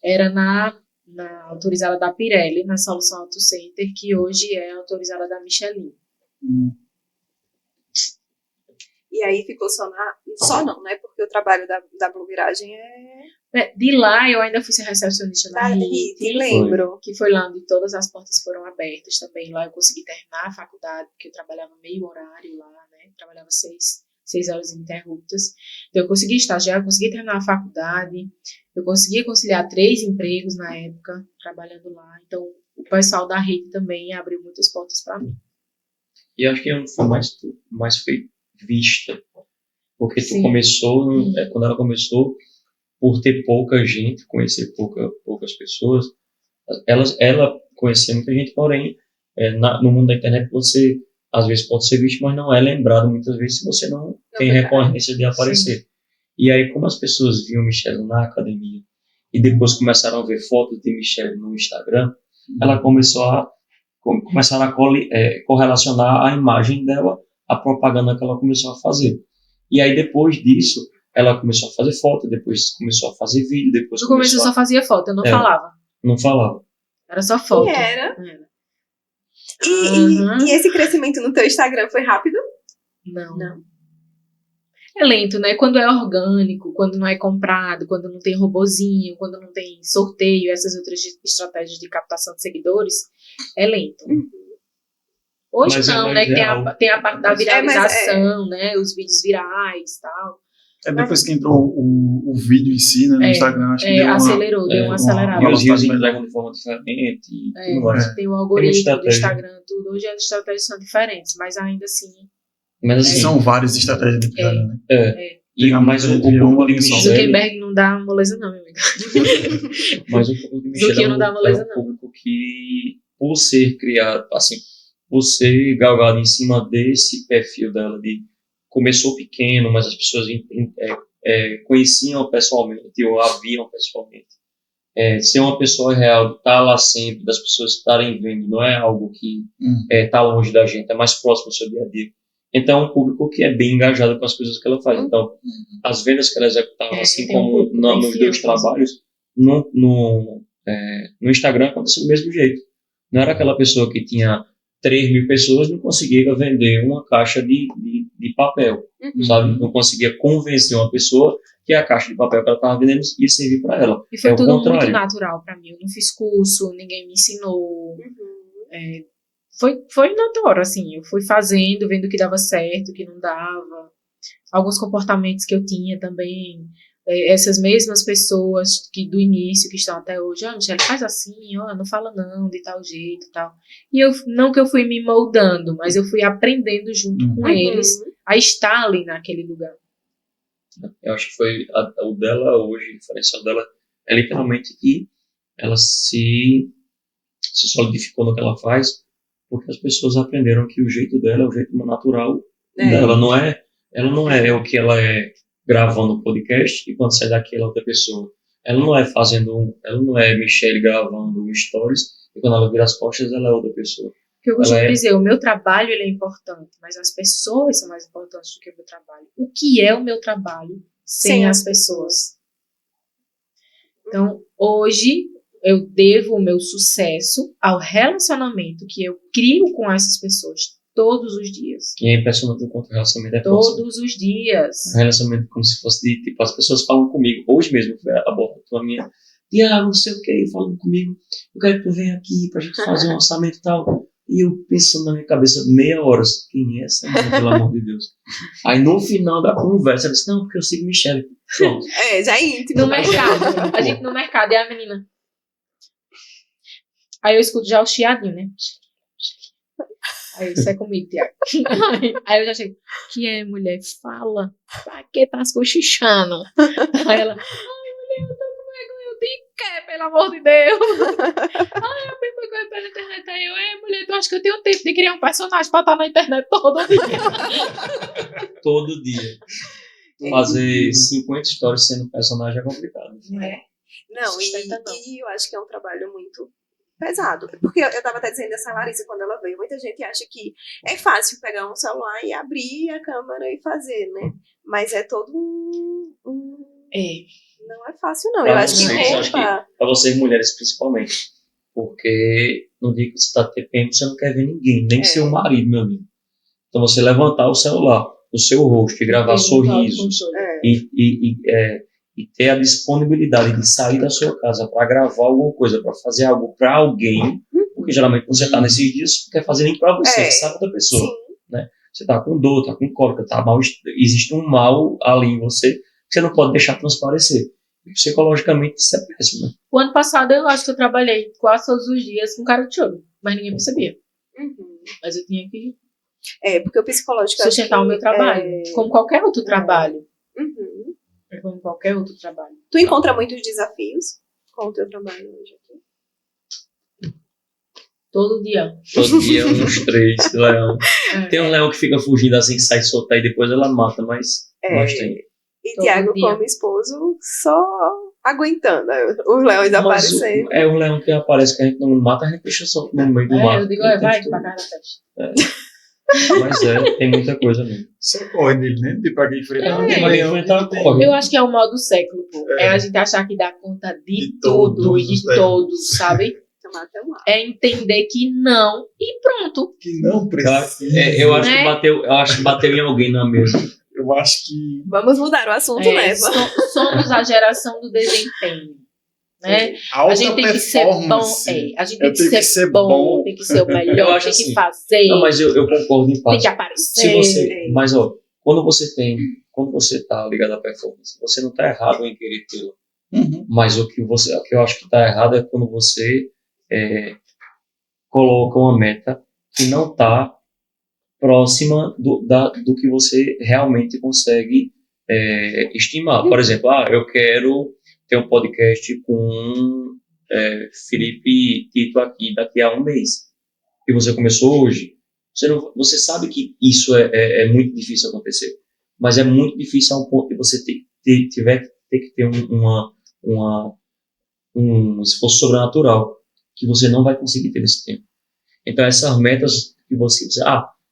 Era na autorizada da Pirelli, na Solução Auto Center, que hoje é autorizada da Michelin. E aí ficou só não, né? Porque o trabalho da blogueiragem de lá eu ainda fui ser recepcionista na RIT, lembro. Que foi lá onde todas as portas foram abertas também. Lá eu consegui terminar a faculdade, porque eu trabalhava meio horário lá, né? Trabalhava 6 horas ininterruptas. Então eu consegui estagiar, eu consegui terminar a faculdade, eu consegui conciliar 3 empregos na época, trabalhando lá. Então o pessoal da RIT também abriu muitas portas para mim. E acho que eu fui mais vista, porque tu começou, quando ela começou, por ter pouca gente, conhecer poucas pessoas, ela conhecia muita gente, porém, no mundo da internet você às vezes pode ser visto, mas não é lembrado muitas vezes se você não tem verdade. recorrência de aparecer. E aí, como as pessoas viam Michelle na academia e depois começaram a ver fotos de Michelle no Instagram, ela começaram a correlacionar a imagem dela à propaganda que ela começou a fazer. E aí, depois disso, ela começou a fazer foto, depois começou a fazer vídeo, depois No começo eu começou só fazia foto, eu não É. falava. não falava. Era só foto. E era? Era. E Aham. esse crescimento no teu Instagram foi rápido? Não. Não. É lento, né? Quando é orgânico, quando não é comprado, quando não tem robozinho, quando não tem sorteio, essas outras estratégias de captação de seguidores, é lento. Hoje Mas é não, mais né? Que real. tem a parte da mas viralização, né? Os vídeos virais e tal. É depois que entrou o vídeo em si, né, no Instagram, acho que deu uma... Acelerou, deu uma acelerada. E os rios velocidade entregam de forma diferente e É, tudo mais. tem o algoritmo do estratégia. Instagram, tudo. Hoje as estratégias são diferentes, mas ainda assim. Mas assim, São várias estratégias de Instagram, né? mas o Tem uma público de ali só. Michelle, Zuckerberg não dá moleza, não, meu amigo. mas o público de Michelle Zucchino não dá moleza, um público que, por ser criado, assim, por ser galgado em cima desse perfil dela, começou pequeno, mas as pessoas conheciam pessoalmente ou a viam pessoalmente. Ser uma pessoa real, estar lá sempre, das pessoas estarem vendo, não é algo que está longe da gente, é mais próximo do seu dia a dia. Então, é um público que é bem engajado com as coisas que ela faz. Então, as vendas que ela executava, assim tem um como público bem nos fiel dois trabalhos, no Instagram aconteceu do mesmo jeito. Não era aquela pessoa que tinha 3.000 pessoas, não conseguia vender uma caixa de papel, sabe? Não conseguia convencer uma pessoa que a caixa de papel que ela estava vendendo ia servir para ela. E foi o tudo contrário. muito natural pra mim. Eu não fiz curso, ninguém me ensinou. Foi notório, assim. Eu fui fazendo, vendo o que dava certo, o que não dava. Alguns comportamentos que eu tinha também. Essas mesmas pessoas que do início, que estão até hoje, Michelle, faz assim, não fala não, de tal jeito e tal. E não que eu fui me moldando, mas eu fui aprendendo junto com eles a estar ali naquele lugar. Eu acho que foi o dela hoje, o diferencial dela é literalmente que ela se solidificou no que ela faz, porque as pessoas aprenderam que o jeito dela é o jeito natural dela. Ela não é o que ela é gravando um podcast e quando sai daqui ela é outra pessoa. Ela não é Michelle gravando um stories e quando ela vira as costas ela é outra pessoa. O que eu costumo dizer, o meu trabalho ele é importante, mas as pessoas são mais importantes do que o meu trabalho. O que é o meu trabalho sem as pessoas? Então, hoje, eu devo o meu sucesso ao relacionamento que eu crio com essas pessoas todos os dias. E é impressionante o quanto o relacionamento é próximo. Todos os dias. Um relacionamento como se fosse de, tipo, as pessoas falam comigo, hoje mesmo, a boa minha, Tiago, não sei o que, falando comigo, eu quero que tu venha aqui pra gente fazer um orçamento e tal. E eu pensando na minha cabeça, meia hora, quem é essa mulher, pelo amor de Deus? Aí no final da conversa, eu disse, não, porque eu sigo Michelle. Pronto. Já é íntimo. No mercado, a gente no mercado, e a menina. Aí eu escuto já o chiadinho, né? Aí isso é comigo, Tiago. Aí eu já chego, que é, mulher? Fala. Pra que tá se cochichando? Aí ela, mulher, eu tô com vergonha de quê, pelo amor de Deus? Eu fui coisa pela internet. Aí eu, mulher, tu acha que eu tenho tempo de criar um personagem pra estar na internet todo dia? Todo dia. Fazer 50 histórias sendo personagem é complicado. Não, e eu acho que é um trabalho muito pesado. Porque eu tava até dizendo dessa Larissa quando ela veio. Muita gente acha que é fácil pegar um celular e abrir a câmera e fazer, né? Mas é todo Não é fácil, não. Eu acho que para vocês mulheres principalmente. Porque no dia que você está TPM, você não quer ver ninguém, nem seu marido, meu amigo. Então você levantar o celular no seu rosto e gravar sorrisos e ter a disponibilidade de sair da sua casa para gravar alguma coisa, para fazer algo para alguém, porque geralmente quando você está nesses dias, você não quer fazer nem para você, você sabe da pessoa. Né? Você está com dor, está com cólica, existe um mal ali em você que você não pode deixar transparecer. Psicologicamente isso é péssimo. Né? O ano passado eu acho que eu trabalhei quase todos os dias com cara de choro, mas ninguém percebia. Mas eu tinha que porque o psicológico sustentar o meu trabalho, como qualquer outro trabalho. Como qualquer outro trabalho. Tu encontra muitos desafios com o teu trabalho hoje aqui? Todo dia. Todo dia uns 3 leão. É. Tem um leão que fica fugindo assim, que sai soltar e depois ela mata, mas tem. E Todo Tiago, dia. como esposo, só aguentando os leões Mas aparecendo. é um leão que aparece que a gente não mata, a gente deixa solto no meio do mar. Eu digo, Ele tem vai tudo. pra casa da festa. Mas tem muita coisa mesmo. Só corre nele, né? Tipo, pra quem enfrentar um Mas leão, enfrentar tem- corre. Eu acho que é o mal do século, pô. É a gente achar que dá conta de De tudo todos e de os leões. todos, sabe? Até lá. É entender que não e pronto. Que não precisa. Eu acho Né? eu acho que bateu em alguém na mesa. Eu acho que. Vamos mudar o assunto, né? Somos a geração do desempenho. Né? A Alta gente tem que ser bom. performance. A gente Eu tem que ser bom, tem que ser o Eu melhor, acho tem que assim. fazer, Não, mas eu concordo em tem parte. que aparecer. Se você, mas ó, quando você tá ligado à performance, você não tá errado em querer tê-lo. Uhum. Mas o que eu acho que tá errado é quando você coloca uma meta que não tá próxima do que você realmente consegue estimar. Por exemplo, eu quero ter um podcast com Felipe Tito aqui daqui a um mês. E você começou hoje. Você sabe que isso é muito difícil acontecer. Mas é muito difícil a um ponto que você ter que ter um esforço sobrenatural que você não vai conseguir ter nesse tempo. Então, essas metas que você diz,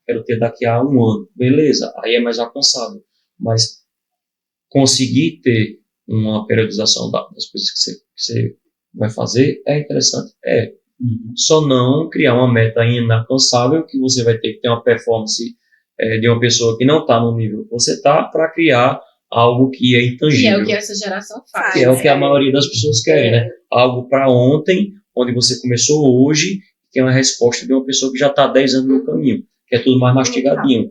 quero ter daqui a um ano, beleza, aí é mais alcançável. Mas conseguir ter uma periodização das coisas que você vai fazer é interessante. Só não criar uma meta inalcançável que você vai ter que ter uma performance de uma pessoa que não está no nível que você está para criar algo que é Que é intangível. o que essa geração faz. Que é o que a maioria das pessoas querem, né? Algo para ontem, onde você começou hoje, que é uma resposta de uma pessoa que já está há 10 anos no caminho, que é tudo mais mastigadinho.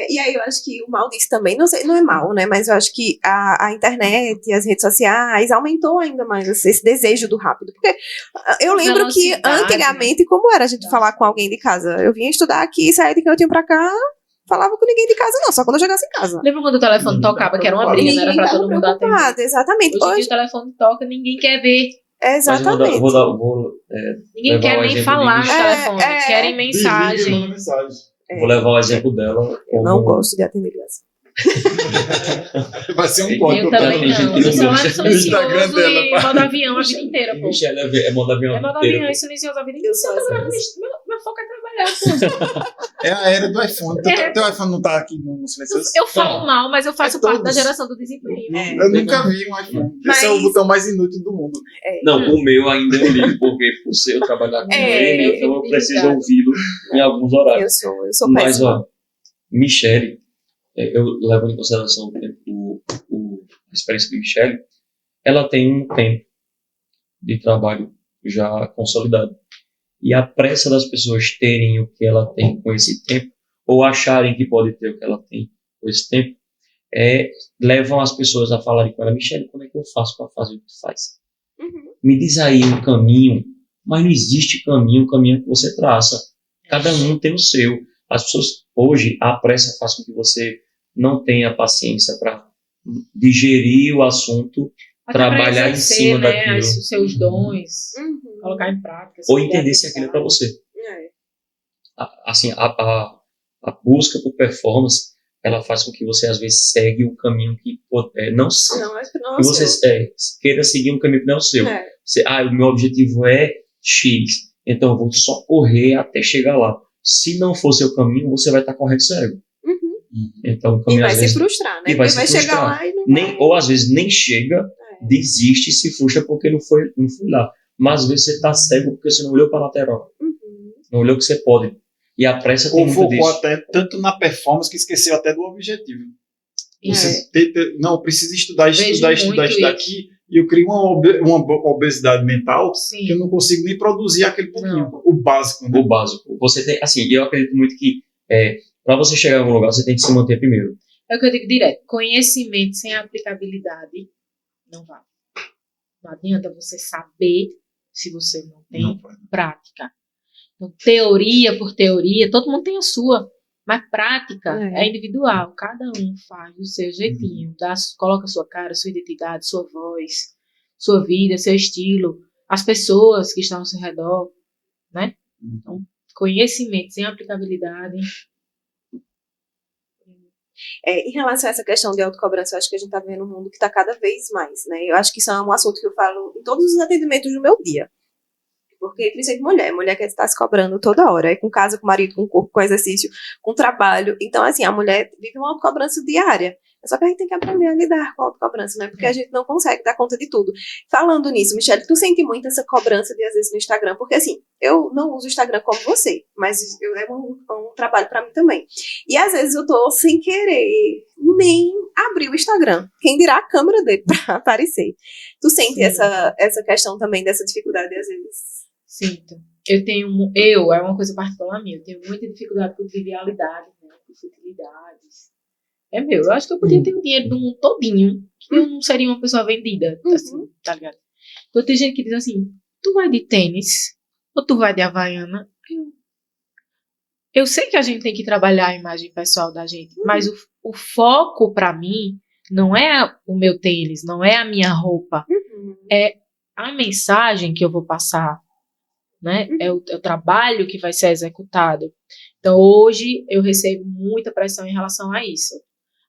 E aí eu acho que o mal disso também, não é mal, né? Mas eu acho que a internet e as redes sociais aumentou ainda mais esse desejo do rápido. Porque eu lembro que Velocidade, antigamente, como era a gente falar com alguém de casa? Eu vinha estudar aqui, saía de cantinho pra cá, falava com ninguém de casa, não, só quando eu chegasse em casa. Lembra quando o telefone tocava, que era uma briga, não era pra Ninguém todo mundo tava atender? preocupado, exatamente. Hoje em dia o telefone toca, ninguém quer ver. Mas Exatamente. Ninguém Levar quer o nem exemplo falar no de telefone. Querem Desliga e manda mensagem. mensagem. Vou levar o exemplo dela. Eu não gosto de atender ligação. Vai ser um Eu pódio. Eu também tem gente não. que não O celular gosta. é No Instagram silencioso dela, e pá. modo avião a vida inteira, pô. Michelle é modo avião. É modo inteiro. avião e silencioso a vida inteira. Eu sou Meu foco é trabalhar, pô. É a era do iPhone. Teu iPhone não tá aqui no silencioso? Eu falo mal, mas eu faço É parte da todos. geração do desempenho. Eu nunca vi um iPhone. Esse é o Mas- botão mais inútil do mundo. Não, o meu ainda eu ligo, porque por ser eu trabalhar com ele, eu então eu fico preciso ligada. ouvi-lo em alguns horários. Eu sou Mas, péssima. ó, Michelle, eu levo em consideração a experiência de Michelle, ela tem um tempo de trabalho já consolidado. E a pressa das pessoas terem o que ela tem com esse tempo, ou acharem que pode ter o que ela tem com esse tempo, levam as pessoas a falarem com ela, Michelle, como é que eu faço para fazer o que tu faz? Me diz aí um caminho, mas não existe caminho, o caminho que você traça. Cada um tem o seu. As pessoas, hoje, a pressa faz com que você não tenha paciência para digerir o assunto, Até pra trabalhar em exercer, cima né, daquilo. os seus dons, Uhum. colocar em prática. Ou entender se aquilo é para você. Assim, a busca por performance, ela faz com que você, às vezes, segue um caminho que não Não, acho que não. que você queira seguir um caminho que não é o seu. É. O meu objetivo é X, então eu vou só correr até chegar lá. Se não for seu caminho, você vai estar correndo cego. Uhum. Então, o E caminho, vai às se vezes, frustrar, né? e vai Porque se vai chegar frustrar. lá e não ou às vezes nem chega, desiste, se frustra porque não foi lá. Mas às vezes você está cego porque você não olhou para a lateral, não olhou o que você pode. E a pressa tem Ou muito focou disso. até tanto na performance que esqueceu até do objetivo. Isso. Você não, eu preciso estudar Vejo muito aqui, e eu crio uma obesidade mental que Sim. eu não consigo nem produzir aquele pouquinho, Não. o básico, né? O básico. Você tem, assim, eu acredito muito que para você chegar em algum lugar, você tem que se manter primeiro. É o que eu digo direto. Conhecimento sem aplicabilidade não vale. Não adianta você saber se você não tem Não, pai. prática. Então, teoria por teoria, todo mundo tem a sua. Mas prática é individual. Cada um faz do seu jeitinho. Coloca a sua cara, sua identidade, sua voz, sua vida, seu estilo. As pessoas que estão ao seu redor, né? Então, conhecimento sem aplicabilidade. Em relação a essa questão de autocobrança, eu acho que a gente está vivendo um mundo que está cada vez mais, né? Eu acho que isso é um assunto que eu falo em todos os atendimentos do meu dia. Porque, principalmente mulher que está se cobrando toda hora, aí com casa, com marido, com corpo, com exercício, com trabalho. Então, assim, a mulher vive uma autocobrança diária. Só que a gente tem que aprender a lidar com a autocobrança, né? Porque a gente não consegue dar conta de tudo. Falando nisso, Michelle, tu sente muito essa cobrança de, às vezes, no Instagram? Porque, assim, eu não uso o Instagram como você, mas é um trabalho pra mim também. E, às vezes, eu tô sem querer nem abrir o Instagram. Quem dirá a câmera dele pra aparecer. Tu sente essa questão também, dessa dificuldade, às vezes? Sinto. É uma coisa particular minha, eu tenho muita dificuldade com trivialidades, né? Com futilidades. Eu acho que eu podia ter o dinheiro do mundo todinho, que eu não seria uma pessoa vendida, assim, tá ligado? Então tem gente que diz assim, tu vai de tênis, ou tu vai de Havaiana? Eu sei que a gente tem que trabalhar a imagem pessoal da gente, mas o foco pra mim não é o meu tênis, não é a minha roupa, é a mensagem que eu vou passar, né? É o trabalho que vai ser executado. Então, hoje, eu recebo muita pressão em relação a isso.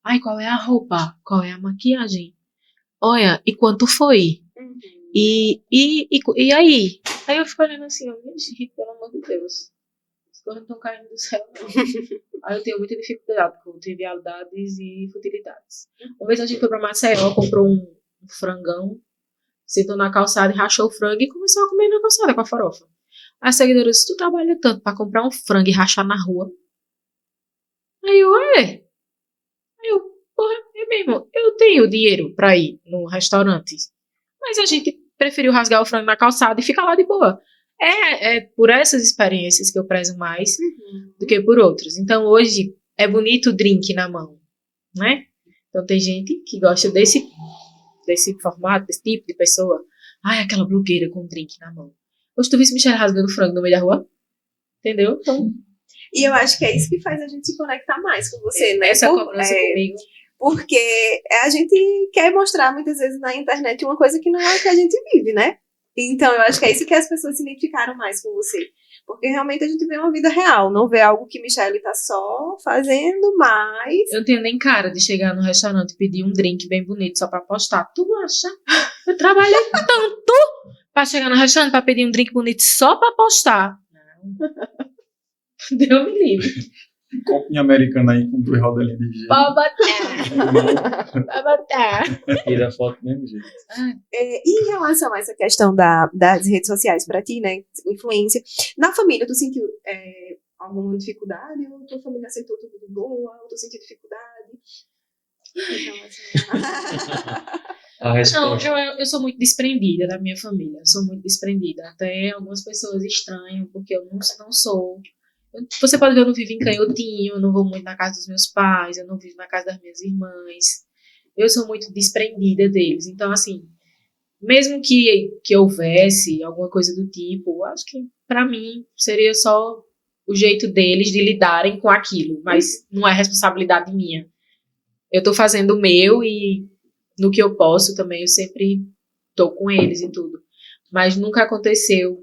Ai, qual é a roupa? Qual é a maquiagem? Olha, e quanto foi? E aí? Aí eu fico olhando assim, gente, pelo amor de Deus. As coisas não estão caindo do céu, não. Aí eu tenho muita dificuldade com trivialidades e futilidades. Uma vez a gente foi pra Maceió, comprou um frangão, sentou na calçada e rachou o frango e começou a comer na calçada com a farofa. A seguidora disse, tu trabalha tanto pra comprar um frango e rachar na rua? Aí porra, é mesmo, eu tenho dinheiro pra ir no restaurante, mas a gente preferiu rasgar o frango na calçada e ficar lá de boa. É por essas experiências que eu prezo mais do que por outras. Então, hoje, é bonito o drink na mão, né? Então, tem gente que gosta desse formato, desse tipo de pessoa. Ai, aquela blogueira com drink na mão. Hoje tu visse Michelle rasgando frango no meio da rua? Entendeu? Então, e eu acho que é isso que faz a gente se conectar mais com você, né? Essa cobrança comigo. Porque a gente quer mostrar muitas vezes na internet uma coisa que não é o que a gente vive, né? Então eu acho que é isso que as pessoas se identificaram mais com você. Porque realmente a gente vê uma vida real, não vê algo que Michelle tá só fazendo, mas... Eu não tenho nem cara de chegar no restaurante e pedir um drink bem bonito só pra postar. Tu acha? Eu trabalhei tanto pra chegar no restaurante pra pedir um drink bonito só pra postar. Não. Deus me livre. Um copinho americano aí com 2 rodelinhas de gelo. Pode botar. Tira a foto do mesmo jeito. E em relação a essa questão das redes sociais pra ti, né, influência, na família, tu sentiu alguma dificuldade? Ou tua família aceitou tudo de boa? Ou tu sentiu dificuldade? A resposta. Não, eu sou muito desprendida da minha família. Eu sou muito desprendida. Até algumas pessoas estranham, porque eu não sou. Você pode ver, eu não vivo em Canhotinho, eu não vou muito na casa dos meus pais, eu não vivo na casa das minhas irmãs. Eu sou muito desprendida deles. Então, assim, mesmo que houvesse alguma coisa do tipo, eu acho que, pra mim, seria só o jeito deles de lidarem com aquilo. Mas não é responsabilidade minha. Eu tô fazendo o meu e no que eu posso também, eu sempre tô com eles e tudo. Mas nunca aconteceu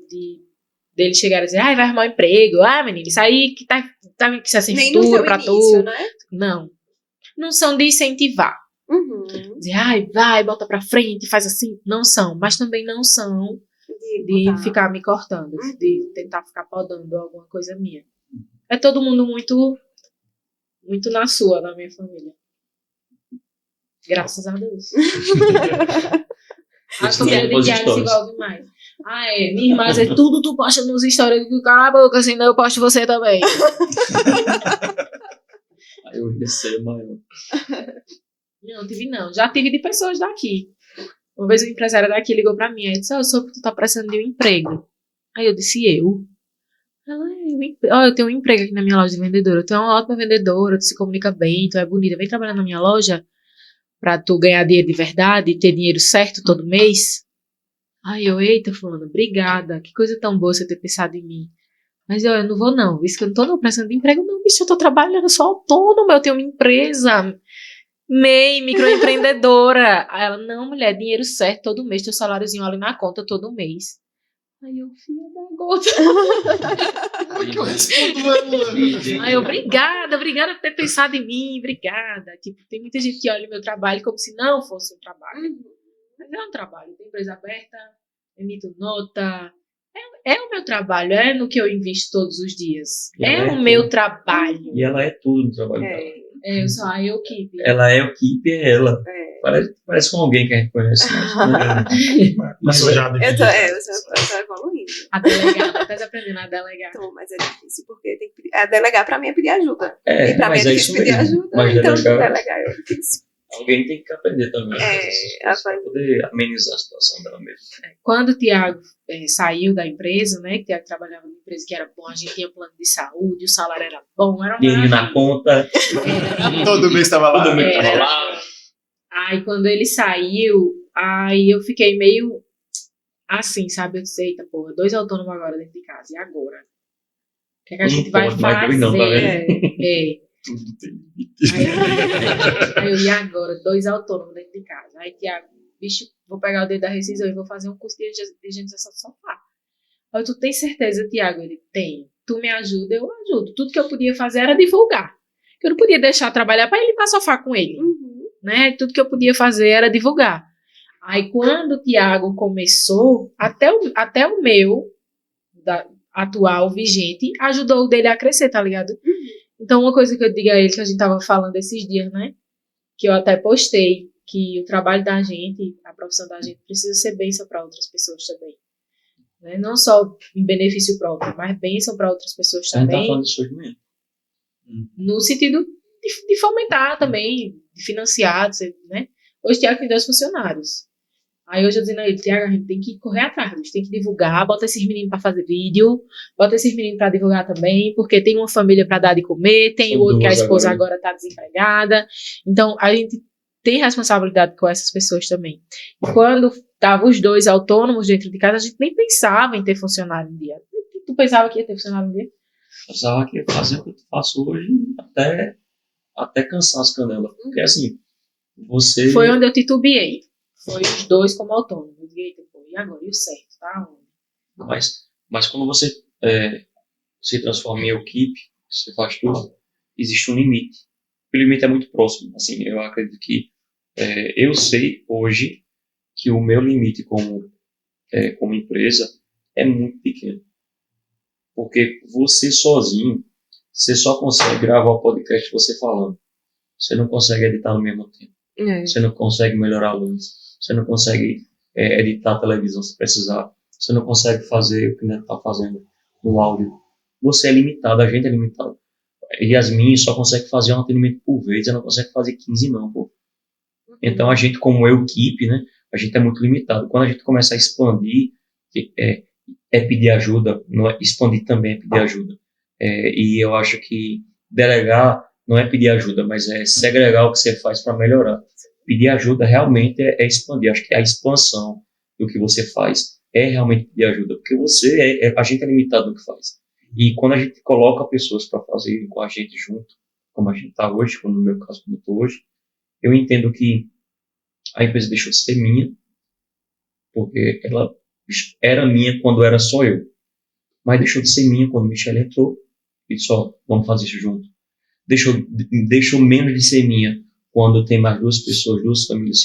dele chegar e dizer, vai arrumar um emprego, menino, isso aí que tá que se sem nem futuro pra tu. Né? Não são de incentivar. Dizer, vai, bota pra frente, faz assim. Não são, mas também não são de ficar me cortando, de tentar ficar podando alguma coisa minha. É todo mundo muito, muito na sua, na minha família. Graças a Deus. A família de Diário se envolve mais. Minha irmã diz, tudo tu posta nos stories, cala a boca, senão eu posto você também. Aí eu recebo maior. Não. Já tive de pessoas daqui. Uma vez o empresário daqui ligou pra mim, aí disse, eu soube que tu tá precisando de um emprego. Aí eu disse, eu? Eu tenho um emprego aqui na minha loja de vendedora, tu é uma ótima vendedora, tu se comunica bem, tu é bonita, vem trabalhar na minha loja pra tu ganhar dinheiro de verdade, ter dinheiro certo todo mês. Aí eu, eita, fulano, obrigada, que coisa tão boa você ter pensado em mim. Mas eu não vou não, isso que eu não tô não precisando de emprego não, bicho, eu tô trabalhando, eu sou autônoma, eu tenho uma empresa, MEI, microempreendedora. Aí ela, não, mulher, dinheiro certo todo mês, teu saláriozinho ali na conta todo mês. Aí eu, filha da gota. Como é que eu respondo ela? Aí eu, obrigada por ter pensado em mim, obrigada. Tipo, tem muita gente que olha o meu trabalho como se não fosse um trabalho. Mas é um trabalho, tem empresa aberta, emito nota. É o meu trabalho, é no que eu invisto todos os dias. E É ela o é meu tudo. trabalho. E ela é tudo no trabalho dela. Eu sou a equipe. Ela é o Keep, é ela. Parece com alguém que a gente conhece. Mas Mas é. já Eu tô evoluindo. A delegada, tá aprendendo a delegar. Mas é difícil, porque tem que delegar pra mim é pedir ajuda. É, E pra mim mas é é difícil isso pedir mesmo. ajuda, Mas então delegar, delegar é difícil. alguém tem que aprender também. A Pra poder amenizar a situação dela mesmo. Quando o Tiago saiu da empresa, né? Que o Tiago trabalhava numa empresa que era bom, a gente tinha plano de saúde, o salário era bom, era uma Dinheirinho na conta, Todo mês estava lá. todo mundo Era. tava lá. Aí quando ele saiu, aí eu fiquei meio assim, sabe? Eu disse, eita, porra, 2 autônomos agora dentro de casa, e agora? O que é que a gente vai pode mais fazer? dois não, tá vendo? Tudo tem limite. Aí eu, e agora? 2 autônomos dentro de casa. Aí, Tiago, bicho, vou pegar o dedo da rescisão e vou fazer um curso de higienização do sofá. Aí, tu tem certeza, Tiago? Ele, tem. Tu me ajuda, eu ajudo. Tudo que eu podia fazer era divulgar. Eu não podia deixar trabalhar para ele limpar sofá com ele. Né? Tudo que eu podia fazer era divulgar. Aí, quando o Tiago começou, até o meu, atual, vigente, ajudou o dele a crescer, tá ligado? Então, uma coisa que eu digo a ele, que a gente tava falando esses dias, né? Que eu até postei, que o trabalho da gente, a profissão da gente, precisa ser bênção para outras pessoas também. Né? Não só em benefício próprio, mas bênção para outras pessoas A gente tá também. falando disso hoje mesmo. No sentido de fomentar também, de financiar, né? Hoje o Tiago tem 2 funcionários. Aí hoje eu dizendo a ele, Tiago, a gente tem que correr atrás, a gente tem que divulgar, bota esses meninos para fazer vídeo, bota esses meninos para divulgar também, porque tem uma família para dar de comer, tem São o outro que a 2 esposa agora. agora está desempregada. Então a gente tem responsabilidade com essas pessoas também. E quando estavam os 2 autônomos dentro de casa, a gente nem pensava em ter funcionário um dia. Tu pensava que ia ter funcionário um dia? Eu precisava que fazer o que eu faço hoje até cansar as canelas. Porque assim, você. Foi onde eu titubeei. Foi os 2 como autônomos. Eu digo, eita, pô, e agora? E o certo, tá? Mas quando você se transforma em equipe, você faz tudo, existe um limite. O limite é muito próximo. Assim, eu acredito que eu sei hoje que o meu limite como empresa é muito pequeno. Porque você sozinho, você só consegue gravar o podcast você falando. Você não consegue editar no mesmo tempo. Você não consegue melhorar a luz. Você não consegue editar a televisão se precisar. Você não consegue fazer o que a gente está fazendo no áudio. Você é limitado, a gente é limitado. Yasmin só consegue fazer um atendimento por vez, ela não consegue fazer 15 não, pô. Então a gente, como equipe, né, a gente é muito limitado. Quando a gente começa a expandir, pedir ajuda, não é, expandir também é pedir ajuda. E eu acho que delegar não é pedir ajuda, mas é segregar o que você faz para melhorar. Pedir ajuda realmente é expandir. Acho que a expansão do que você faz é realmente pedir ajuda, porque a gente é limitado no que faz. E quando a gente coloca pessoas para fazer com a gente junto, como a gente está hoje, como no meu caso, como eu estou hoje, eu entendo que a empresa deixou de ser minha, porque ela era minha quando era só eu, mas deixou de ser minha quando o Michel entrou e só vamos fazer isso junto. Deixou menos de ser minha quando tem mais 2 pessoas, 2 famílias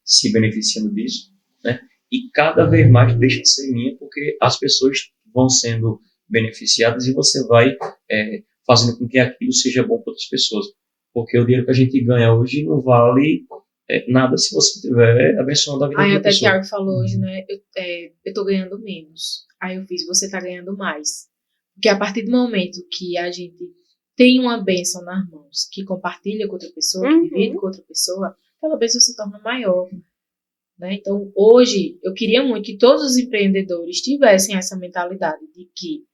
se beneficiando disso, né? E cada vez mais deixa de ser minha porque as pessoas vão sendo beneficiadas e você vai fazendo com que aquilo seja bom para outras pessoas. Porque o dinheiro que a gente ganha hoje não vale nada se você tiver abençoando a vida Aí da até pessoa. Tiago falou hoje, né? Eu tô ganhando menos. Aí eu fiz, você tá ganhando mais. Porque a partir do momento que a gente tem uma bênção nas mãos, que compartilha com outra pessoa, que divide com outra pessoa, aquela bênção se torna maior. Né? Então, hoje, eu queria muito que todos os empreendedores tivessem essa mentalidade de que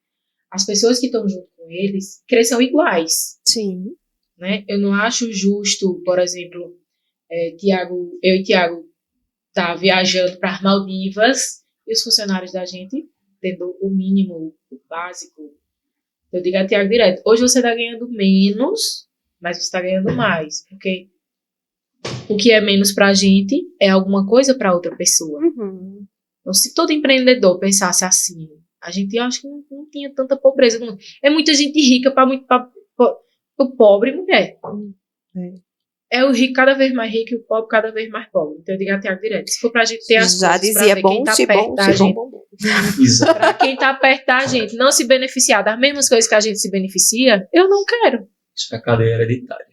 as pessoas que estão junto com eles cresçam iguais. Sim. Né? Eu não acho justo, por exemplo, eu e Tiago tá viajando para as Maldivas e os funcionários da gente tendo o mínimo, o básico. Eu digo a Tiago direto, hoje você está ganhando menos, mas você está ganhando mais, porque o que é menos para a gente é alguma coisa para outra pessoa. Então, se todo empreendedor pensasse assim, a gente, eu acho que não tinha tanta pobreza no mundo. É muita gente rica para o pobre, mulher. É o rico cada vez mais rico e o pobre cada vez mais pobre. Então eu digo a Tiago direto. Se for pra gente ter as Já coisas, pra dizia ver bom, quem tá se perto bom, da se gente, bom, bom. Exato. pra quem tá perto da gente não se beneficiar das mesmas coisas que a gente se beneficia, eu não quero. Isso é cadeia hereditária.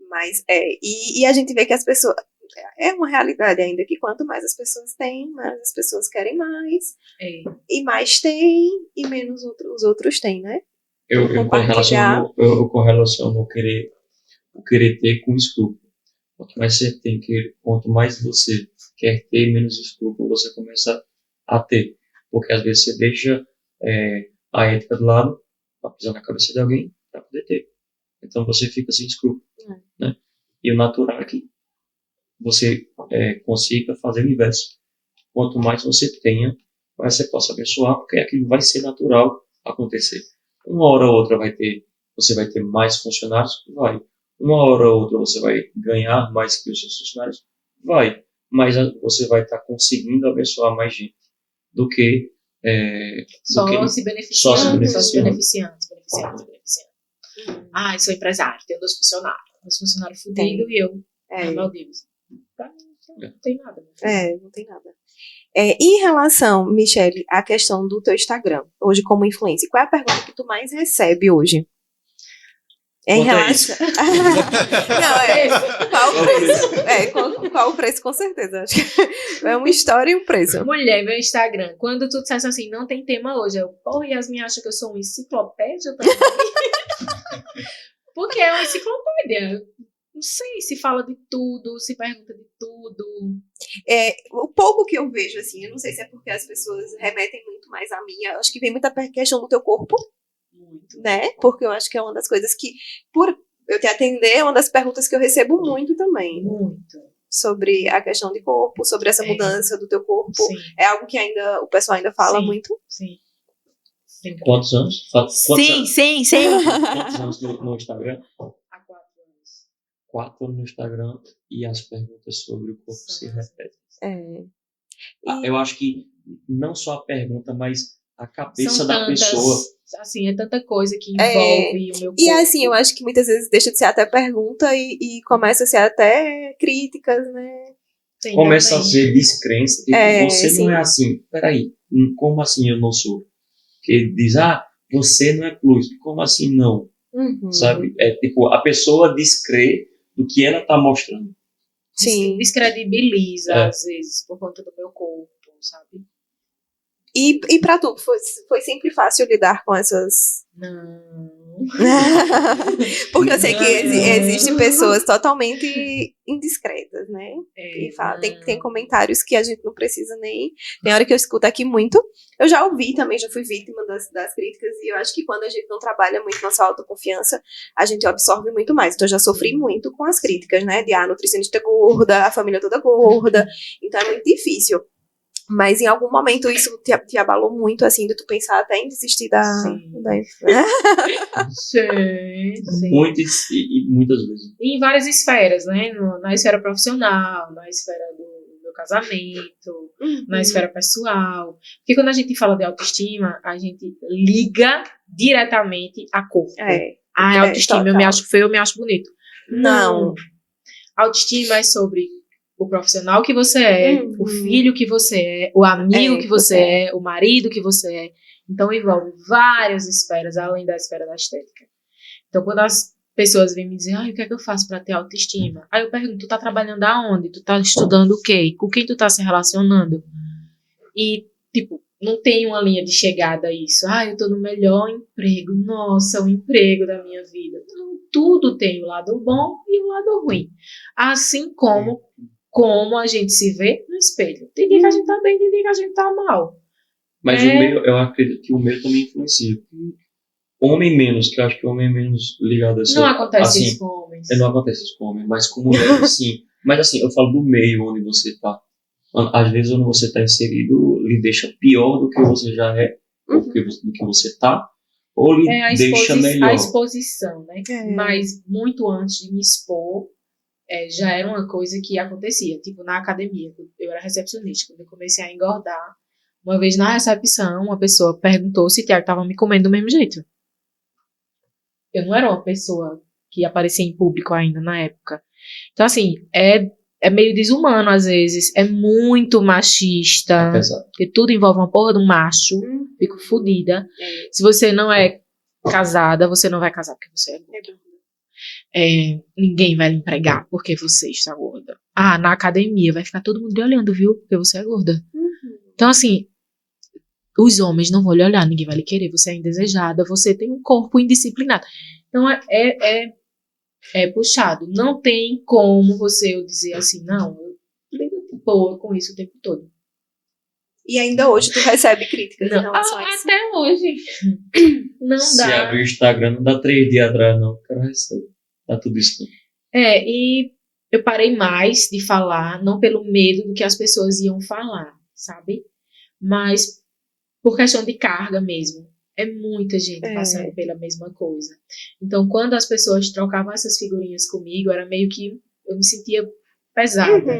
Mas e a gente vê que as pessoas. É uma realidade ainda que quanto mais as pessoas têm, mais as pessoas querem mais. É. E mais tem, e menos os outros têm, né? Eu Compartilhar. correlaciono o querer ter com o escrúpulo. Quanto mais você tem que, quanto mais você quer ter, menos escrúpulo você começa a ter. Porque às vezes você deixa a ética do lado para pisar na cabeça de alguém para poder ter. Então você fica sem escrúpulo. Né? E o natural é que você consiga fazer o inverso. Quanto mais você tenha, mais você possa abençoar, porque aquilo vai ser natural acontecer. Uma hora ou outra você vai ter mais funcionários? Vai. Uma hora ou outra você vai ganhar mais que os seus funcionários? Vai. Mas você vai estar conseguindo abençoar mais gente do que... Só do que se beneficiando, só se beneficiando. Ah, eu sou empresário, tenho 2 funcionários. 2 funcionários fudidos e eu, meu Deus. Não tem nada. Não tem nada. Em relação, Michele, à questão do teu Instagram, hoje como influencer, qual é a pergunta que tu mais recebe hoje? Em Quanto é relação. isso? Não, qual o preço? Qual o preço, com certeza. Acho que é uma história e um preço. Mulher, meu Instagram, quando tu dissesse assim, não tem tema hoje, eu, porra, Yasmin acha que eu sou uma enciclopédia também? Porque é uma enciclopédia. Não sei se fala de tudo, se pergunta de tudo. O pouco que eu vejo, assim, eu não sei se é porque as pessoas remetem muito mais a mim, acho que vem muita questão do teu corpo, Muito. né? Porque eu acho que é uma das coisas que, por eu te atender, é uma das perguntas que eu recebo muito também. Muito. Sobre a questão de corpo, sobre essa mudança do teu corpo. Sim. É algo que o pessoal ainda fala Sim. muito. Sim. Quantos anos? Sim. Quantos anos no Instagram? Há 4 anos. 4 no Instagram e as perguntas sobre o corpo se repetem. Eu acho que não só a pergunta, mas a cabeça São da tantas, pessoa. assim, é tanta coisa que envolve o meu corpo. E assim, eu acho que muitas vezes deixa de ser até pergunta e começa a ser até críticas, né? Tem Começa também. a ser descrença. Tipo, você sim. não é assim. Peraí, como assim eu não sou? Que ele diz, você não é plus. Como assim não? Uhum. Sabe? É tipo, a pessoa descrê do que ela tá mostrando. Sim. Descredibiliza, às vezes, por conta do meu corpo, sabe? E pra tu, foi sempre fácil lidar com essas... Não. Porque eu sei que existem pessoas totalmente indiscretas, né? E fala, tem comentários que a gente não precisa nem... Tem hora que eu escuto aqui muito. Eu já ouvi também, já fui vítima das críticas. E eu acho que quando a gente não trabalha muito nossa autoconfiança, a gente absorve muito mais. Então eu já sofri muito com as críticas, né? De nutricionista gorda, a família toda gorda. Então é muito difícil. Mas em algum momento isso te abalou muito, assim, de tu pensar até em desistir Sim. Muitas vezes. Em várias esferas, né? Na esfera profissional, na esfera do meu casamento, na esfera pessoal. Porque quando a gente fala de autoestima, a gente liga diretamente a corpo. A autoestima, eu me acho feio, eu me acho bonito. Não. Autoestima é sobre o profissional que você é, o filho que você é, o amigo que você é, o marido que você é. Então, envolve várias esferas, além da esfera da estética. Então, quando as pessoas vêm me dizer, o que é que eu faço para ter autoestima? Aí eu pergunto, tu tá trabalhando aonde? Tu tá estudando o quê? Com quem tu tá se relacionando? E, tipo, não tem uma linha de chegada a isso. Eu tô no melhor emprego. Nossa, o emprego da minha vida. Não, tudo tem o lado bom e o lado ruim. Assim como a gente se vê no espelho. Tem dia que a gente tá bem, tem dia que a gente tá mal. Mas eu acredito que o meu também influencia. Homem menos, que eu acho que homem menos ligado a isso. Não acontece assim, isso com homens. Não acontece isso com homem, mas com mulher, sim. Mas assim, eu falo do meio onde você tá. Às vezes, onde você tá inserido, lhe deixa pior do que você já é, ou do que você tá, ou lhe deixa melhor. A exposição, né? Mas muito antes de me expor, já era uma coisa que acontecia. Tipo, na academia, eu era recepcionista. Quando eu comecei a engordar, uma vez na recepção, uma pessoa perguntou se Tiago estava me comendo do mesmo jeito. Eu não era uma pessoa que aparecia em público ainda na época. Então, assim, é meio desumano às vezes. É muito machista. Pesado. Porque tudo envolve uma porra de um macho. Fico fodida. Se você não é casada, você não vai casar porque você é gorda. Ninguém vai lhe empregar porque você está gorda. Na academia vai ficar todo mundo lhe olhando, viu? Porque você é gorda. Então, assim, os homens não vão lhe olhar, ninguém vai lhe querer. Você é indesejada, você tem um corpo indisciplinado. Então, é puxado. Não tem como você dizer assim, não, eu lido de boa com isso o tempo todo. E ainda hoje tu recebe críticas em Não, relação a isso. até hoje. Não Se dá. abrir o Instagram, não dá 3 dias atrás, não. O cara recebe. Tá tudo isso. E eu parei mais de falar, não pelo medo do que as pessoas iam falar, sabe? Mas por questão de carga mesmo. É muita gente passando pela mesma coisa. Então, quando as pessoas trocavam essas figurinhas comigo, era meio que eu me sentia pesada.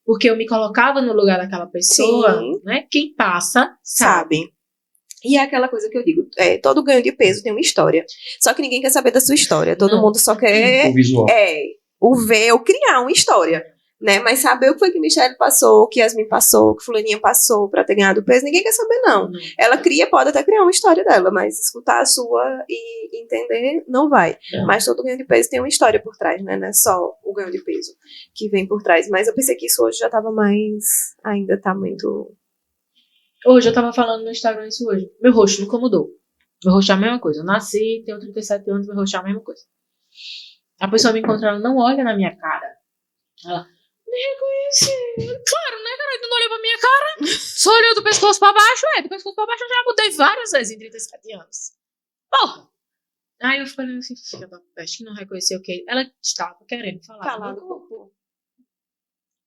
Porque eu me colocava no lugar daquela pessoa, né? Quem passa, sabe. E é aquela coisa que eu digo, todo ganho de peso tem uma história. Só que ninguém quer saber da sua história. Todo mundo só quer O visual. ou criar uma história. Né? Mas saber o que foi que Michelle passou, o que Yasmin passou, o que Fulaninha passou pra ter ganhado peso, ninguém quer saber, não. Ela pode até criar uma história dela, mas escutar a sua e entender, não vai. Mas todo ganho de peso tem uma história por trás, né? Não é só o ganho de peso que vem por trás. Mas eu pensei que isso hoje já tava mais... Ainda tá muito... Hoje eu tava falando no Instagram isso hoje. Meu rosto nunca mudou. Meu rosto é a mesma coisa. Eu nasci, tenho 37 anos, meu rosto é a mesma coisa. A pessoa me encontra, ela não olha na minha cara. Ela... Me reconhece. Claro, né, cara? Tu não olhou pra minha cara? Só olhou do pescoço pra baixo? Do pescoço pra baixo eu já mudei várias vezes em 37 anos. Porra! Aí eu fiquei assim, filha da peste, que não reconheceu o que ela estava querendo falar. do corpo.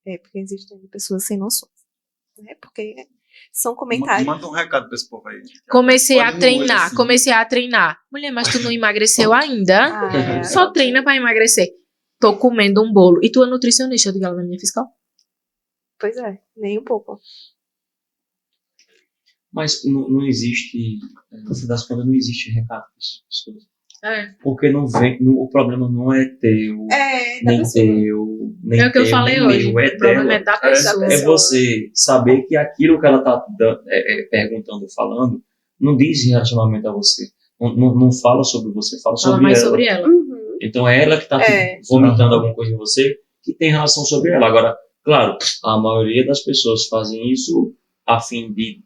Porque existem pessoas sem noções. Né? Porque são comentários. Manda um recado pra esse povo aí. Comecei Olha a no treinar, olho, assim. Mulher, mas tu não emagreceu ainda? Só ok. treina pra emagrecer. Tô comendo um bolo. E tu é nutricionista, eu digo ela na minha fiscal? Pois é, nem um pouco. Mas não existe, no fim das contas, não existe recado para as pessoas. Porque o problema não é teu, nem teu, nem é o que eu falei hoje. meu, é o problema dela. é da pessoa. É você saber que aquilo que ela está perguntando, falando, não diz em relacionamento a você. Não fala sobre você, fala sobre mais ela. sobre ela. Então é ela que está vomitando alguma coisa em você que tem relação sobre ela. Agora, claro, a maioria das pessoas fazem isso a fim de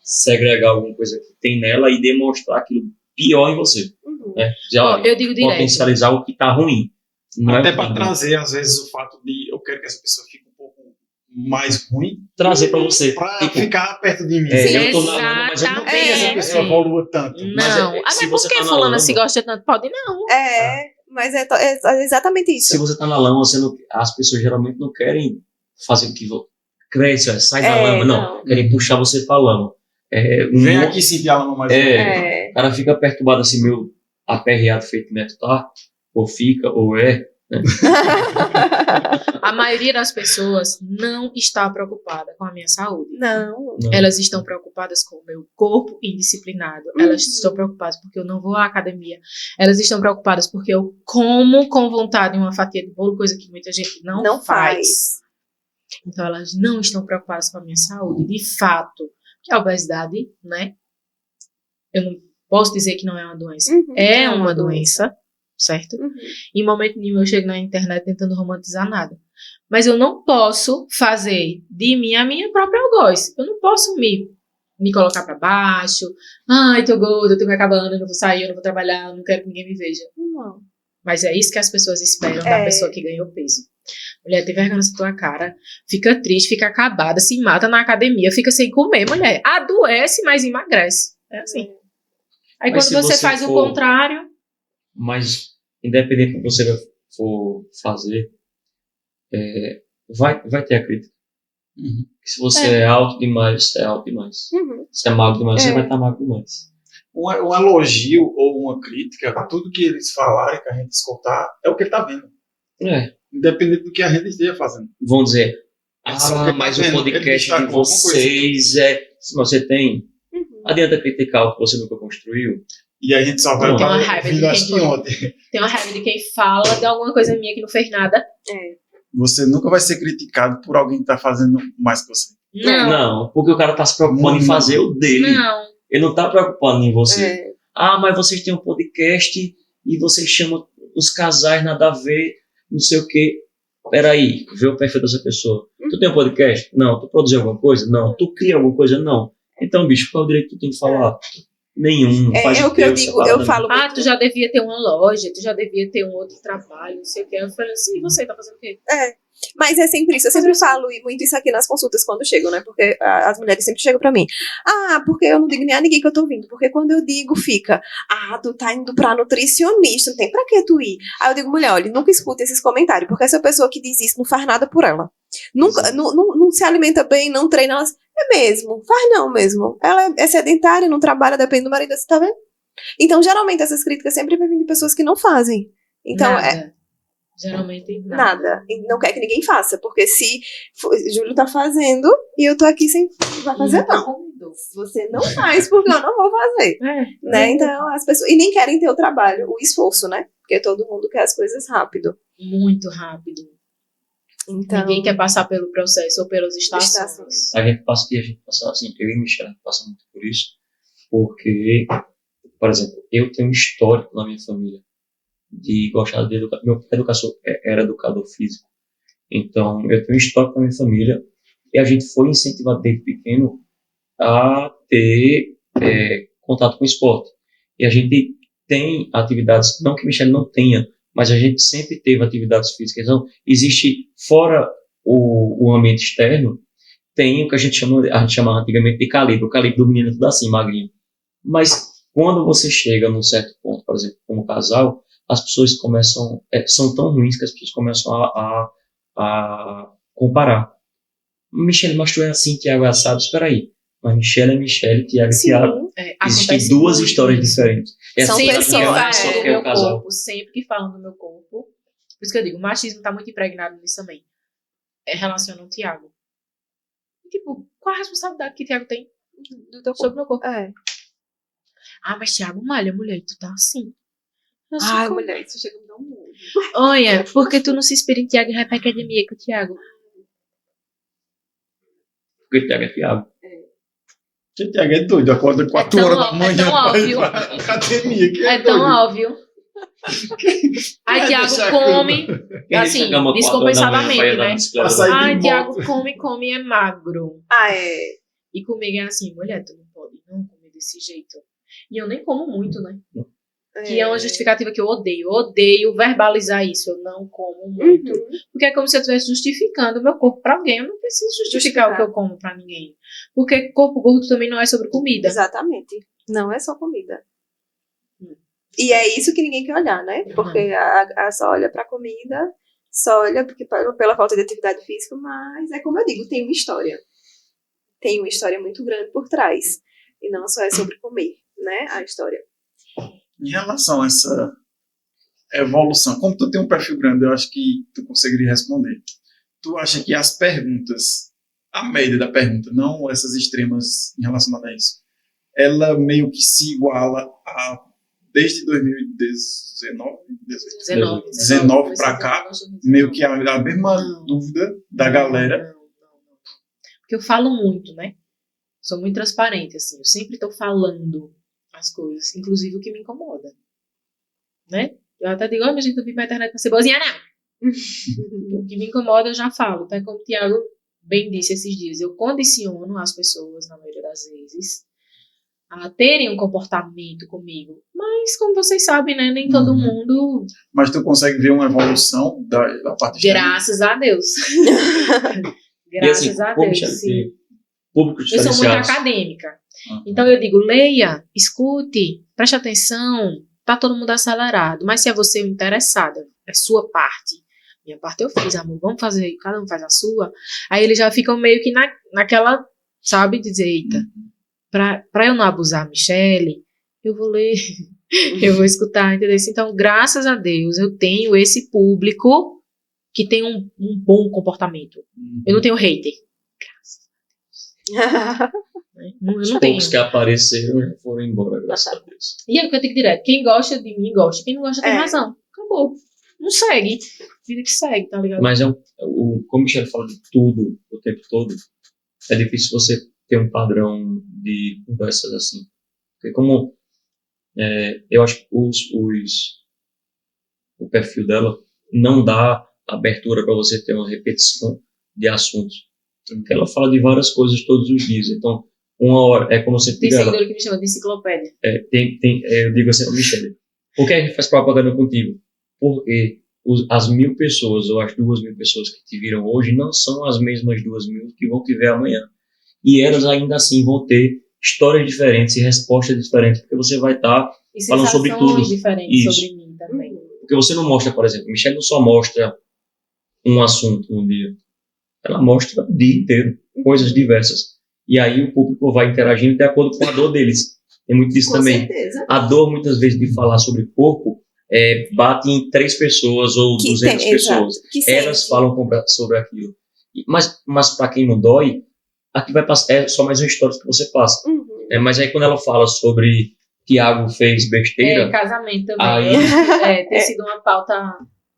segregar alguma coisa que tem nela e demonstrar aquilo pior em você. Né? Eu digo direto. Potencializar o que está ruim. Até para trazer, às vezes, o fato de eu quero que essa pessoa fique um pouco mais ruim. Trazer para você. Para ficar perto de mim. Eu tô na lama, mas eu não quero que essa pessoa evolua tanto. Não. Mas por que fulana se gosta tanto? Pode não. Mas é exatamente isso. Se você está na lama, as pessoas geralmente não querem fazer o que cresce, sai da lama. Não, querem puxar você para a lama. Vem aqui sentir a lama mais o cara fica perturbado assim, meio aperreado, feito neto, tá? Ou fica, ou é. Né? A maioria das pessoas não está preocupada com a minha saúde. Não. Elas estão preocupadas com o meu corpo indisciplinado. Elas estão preocupadas porque eu não vou à academia. Elas estão preocupadas porque eu como com vontade uma fatia de bolo, coisa que muita gente não faz. Então elas não estão preocupadas com a minha saúde. De fato, que a obesidade, né? Eu não posso dizer que não é uma doença. É uma doença. Certo? Em momento nenhum eu chego na internet tentando romantizar nada. Mas eu não posso fazer de mim a minha própria algoz. Eu não posso me colocar pra baixo. Ai, tô gorda, eu tô me acabando, eu não vou sair, eu não vou trabalhar, eu não quero que ninguém me veja. Não. Mas é isso que as pessoas esperam da pessoa que ganhou peso. Mulher, tem vergonha nessa tua cara, fica triste, fica acabada, se mata na academia, fica sem comer, mulher. Adoece, mas emagrece. É assim. Aí mas quando você faz o contrário... Mas, independente do que você for fazer, vai ter a crítica. Se você é alto demais, você é alto demais. Se é magro demais, você vai estar magro demais. Um elogio ou uma crítica, tudo que eles falarem, que a gente escutar, é o que ele está vendo. Independente do que a gente esteja fazendo. Vão dizer, Só que mas tá o vendo, ele podcast destacou de alguma coisa. vocês se você tem, Uhum. adianta criticar o que você nunca construiu. E a gente só vai Tem uma para raiva de vídeo, acho quem que foi. ontem. Tem uma raiva de quem fala de alguma coisa minha que não fez nada. Você nunca vai ser criticado por alguém que tá fazendo mais que você. Não, porque o cara tá se preocupando em Não. fazer o dele. Não. Ele não tá preocupado em você. É. Mas vocês têm um podcast e vocês chamam uns casais nada a ver, não sei o quê. Peraí, vê o perfil dessa pessoa. Tu tem um podcast? Não. Tu produz alguma coisa? Não. Tu cria alguma coisa? Não. Então, bicho, qual é o direito que tu tem que falar? Nenhum. Faz É o que eu teu, digo, separadamente. eu falo Ah, muito. tu já devia ter uma loja, tu já devia ter um outro trabalho, não sei o que. Eu falei assim, e você tá fazendo o quê? Mas é sempre isso, eu sempre falo muito isso aqui nas consultas quando chegam, né? Porque as mulheres sempre chegam pra mim. Porque eu não digo nem a ninguém que eu tô vindo. Porque quando eu digo, fica, tu tá indo pra nutricionista, não tem pra que tu ir. Aí eu digo, mulher, olha, nunca escuta esses comentários, porque essa pessoa que diz isso não faz nada por ela. Nunca, não se alimenta bem, não treina, é mesmo, faz não mesmo. Ela é sedentária, não trabalha, depende do marido, você tá vendo? Então, geralmente, essas críticas sempre vêm de pessoas que não fazem. Então, Nada. Geralmente, nada. nada. E não quer que ninguém faça, porque se Júlio tá fazendo e eu tô aqui sem vai fazer, não. Você não faz, porque eu não vou fazer. Né? Então, as pessoas. E nem querem ter o trabalho, o esforço, né? Porque todo mundo quer as coisas rápido. Muito rápido. Então, Ninguém quer passar pelo processo ou pelas estações. Estações. A gente passa assim, eu e Michelle passa muito por isso, porque, por exemplo, eu tenho um histórico na minha família de gostar de educar. Meu pai era educador físico, então eu tenho um histórico na minha família e a gente foi incentivado desde pequeno a ter contato com o esporte. E a gente tem atividades, não que Michelle não tenha, mas a gente sempre teve atividades físicas. Então, existe, fora o ambiente externo, tem o que a gente chamava antigamente de calibre. O calibre do menino é tudo assim, magrinho. Mas quando você chega num certo ponto, por exemplo, como casal, as pessoas começam, são tão ruins que as pessoas começam a comparar. Michelle, mas tu é assim, Tiago é assado. Espera aí. Mas Michelle é Michelle, Tiago é sim, Tiago. Existem duas muito histórias isso. diferentes. São Sempre pessoas, que falam só do que é meu o casal. corpo, sempre que falam do meu corpo. Por isso que eu digo, o machismo tá muito impregnado nisso também. Relaciona o Tiago. Tipo, qual a responsabilidade que o Tiago tem do teu sobre o meu corpo? corpo. Mas Tiago, malha, mulher, tu tá assim. Eu sou Ai, como- mulher, isso chega a me dar um mundo. Olha, por que tu não se inspira em Tiago e vai pra academia com o Tiago? Porque Tiago é Tiago. Porque Tiago é doido, acorda 4 tão horas da ó- é manhã tão pra ir óbvio. pra academia. Que É tão doido. óbvio. Aí Tiago deixar a come, Quem assim, deixa a cama 4 horas da manhã descompensadamente, pra ir andar de né? bicicleta? Pra sair de Ai, moto. Tiago come e é magro. E comigo é assim, mulher, tu não pode não comer desse jeito. E eu nem como muito, né? Que é uma justificativa que eu odeio. Eu odeio verbalizar isso. Eu não como muito. Uhum. Porque é como se eu estivesse justificando o meu corpo pra alguém. Eu não preciso justificar o que eu como pra ninguém. Porque corpo gordo também não é sobre comida. Exatamente. Não é só comida. E é isso que ninguém quer olhar, né? Porque a só olha pra comida, só olha porque, pela falta de atividade física, mas é como eu digo, tem uma história. Tem uma história muito grande por trás. E não só é sobre comer, né? A história. Em relação a essa evolução, como tu tem um perfil grande, eu acho que tu conseguiria responder. Tu acha que as perguntas, a média da pergunta, não essas extremas em relação a isso, ela meio que se iguala a desde 2019, 19 pra cá, meio que a mesma dúvida da galera. Não. Porque eu falo muito, né? Sou muito transparente, assim. Eu sempre tô falando as coisas, inclusive o que me incomoda. Né? Eu até digo, mas gente, eu vim pra internet pra ser boazinha, não. O que me incomoda eu já falo. Então, como o Tiago bem disse esses dias, eu condiciono as pessoas, na maioria das vezes, a terem um comportamento comigo. Mas, como vocês sabem, né? Nem todo mundo... Mas tu consegue ver uma evolução da parte externa? Graças a Deus. Graças E assim, a como Deus, Michele, sim. públicos Eu sou muito diferenciados. acadêmica. Então eu digo, leia, escute, preste atenção. Tá todo mundo acelerado. Mas se é você o interessado, é sua parte. Minha parte eu fiz, amor. Vamos fazer, cada um faz a sua. Aí eles já ficam meio que naquela, sabe, dizer, eita, pra eu não abusar a Michele, eu vou ler, eu vou escutar, entendeu? Então, graças a Deus, eu tenho esse público que tem um bom comportamento. Eu não tenho hater. Né? Eu Os não tenho. poucos que apareceram já foram embora, graças a Deus. E é o que eu digo direto. Quem gosta de mim, gosta. Quem não gosta tem É. razão. Acabou. Não segue. Vida que segue, tá ligado? Mas como o Michel fala de tudo o tempo todo, é difícil você ter um padrão de conversas assim. Porque como eu acho que o perfil dela não dá abertura para você ter uma repetição de assuntos. Porque ela fala de várias coisas todos os dias. Então, uma hora, é como você Tem diga, seguidor que me chama de enciclopédia. eu digo assim, Michele, por que a gente faz propaganda contigo? Porque as 1.000 pessoas ou as 2.000 pessoas que te viram hoje não são as mesmas 2.000 que vão te ver amanhã. E elas ainda assim vão ter histórias diferentes e respostas diferentes, porque você vai estar E falando sobre tudo. sensações diferentes Isso. sobre mim também. Porque você não mostra, por exemplo, Michelle não só mostra um assunto no dia, ela mostra o dia inteiro, coisas diversas. E aí o público vai interagindo de acordo com a dor deles. Tem muito disso Com também. certeza. A dor, muitas vezes, de falar sobre corpo, bate em 3 pessoas ou 200 pessoas. Exato, que Elas sente. falam sobre aquilo. Mas para quem não dói, aqui vai passar, é só mais uma história que você passa. Uhum. Mas aí quando ela fala sobre Tiago fez besteira, Casamento também. Aí- Eu acho que, ter sido uma pauta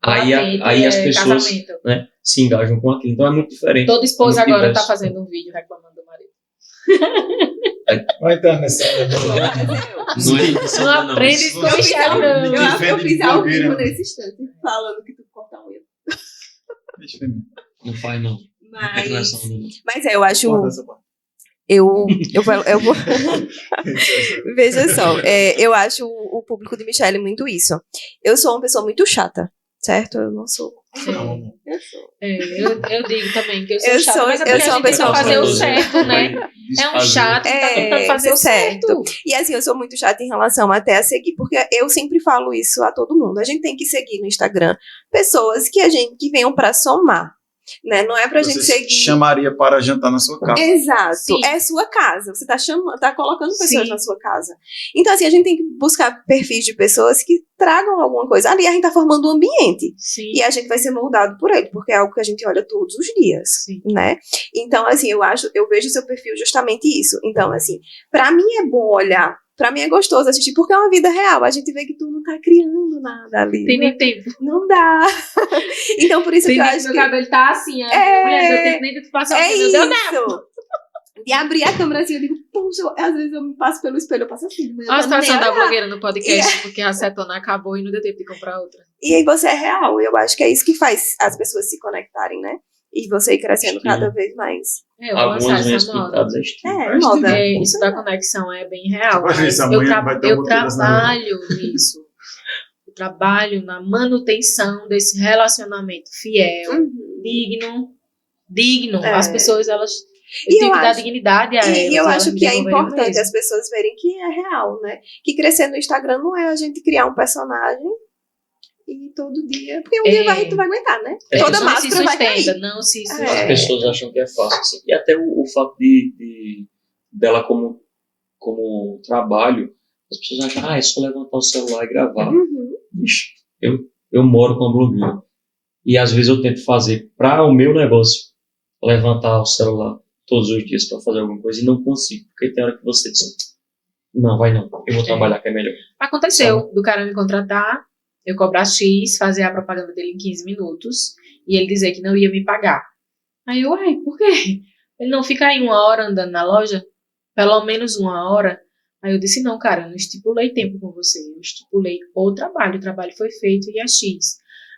aí latente, as pessoas, casamento. né, se engajam com aquilo. Então é muito diferente. Toda esposa É muito agora tá diverso. fazendo um vídeo reclamando do marido. Vai entrar nessa. Não é educação, Não aprende isso com o Michel, não. Eu acho que eu fiz ao blogueira, vivo né? nesse instante, falando que tu corta a unha. Não faz, não. É que não é só um- Mas eu acho. Corta essa parte. Eu vou. Veja só, eu acho o público de Michelle muito isso. Eu sou uma pessoa muito chata, certo? Eu não sou. Não, Eu sou. Eu digo também que eu sou Eu chata, sou- mas é eu porque sou a uma gente tenta pessoa fazer o muito- certo, né? É um chato que tá tentando fazer o certo. E assim, eu sou muito chata em relação até a seguir, porque eu sempre falo isso a todo mundo. A gente tem que seguir no Instagram pessoas que venham pra somar, né? Não é pra gente Você seguir. chamaria para jantar na sua casa. Exato, Sim. é sua casa. Você tá colocando pessoas Sim. na sua casa. Então, assim, a gente tem que buscar perfis de pessoas que tragam alguma coisa. Ali a gente tá formando um ambiente. Sim. E a gente vai ser moldado por ele, porque é algo que a gente olha todos os dias, Sim. né? Então, assim, eu vejo seu perfil justamente isso. Então, assim, pra mim é bom olhar, pra mim é gostoso assistir, porque é uma vida real. A gente vê que tu não tá criando nada ali. Tem nem tempo. Não dá. Então, por isso Tem que eu nem acho meu que cabelo tá assim. É. Mulher, não deu tempo nem de tu passar o é cabelo. Deu tempo. isso. E abrir a câmera assim, eu digo, puxa, às vezes eu me passo pelo espelho, eu passo assim. Mas eu Olha a tô nem situação da olhar. blogueira no podcast, porque a acetona acabou e não deu tempo de comprar outra. E aí você é real. Eu acho que é isso que faz as pessoas se conectarem, né? E você ir crescendo Estilo. cada vez mais. Eu vou lançar Algumas essa unhas moda. pintadas é estilo. É, moda. Isso da conexão é bem real. Vai ver Mas se eu, amanhã vai ter eu uma tiração na trabalho nisso. Eu trabalho na manutenção desse relacionamento fiel, Uhum. digno. É. As pessoas, elas... E Eu tenho eu que dar acho- dignidade a elas. E eu elas acho me que é devolveriam importante mesmo. as pessoas verem que é real, né? Que crescer no Instagram não é a gente criar um personagem e todo dia. Porque um dia tu vai aguentar, né? Toda não se máscara vai sustenta, cair. não se É. sustenta. As pessoas acham que é fácil. Assim. E até o fato dela como trabalho, as pessoas acham, é só levantar o celular e gravar. Uhum. Bicho, eu moro com a blogueira. E às vezes eu tento fazer para o meu negócio, levantar o celular todos os dias para fazer alguma coisa e não consigo. Porque tem hora que você diz, não, vai não, eu vou trabalhar que é melhor. Aconteceu do cara me contratar, eu cobrar X, fazer a propaganda dele em 15 minutos e ele dizer que não ia me pagar. Aí eu, por quê? Ele não fica aí 1 hora andando na loja? Pelo menos 1 hora? Aí eu disse, não, cara, eu não estipulei tempo com você, eu estipulei o trabalho foi feito e é X.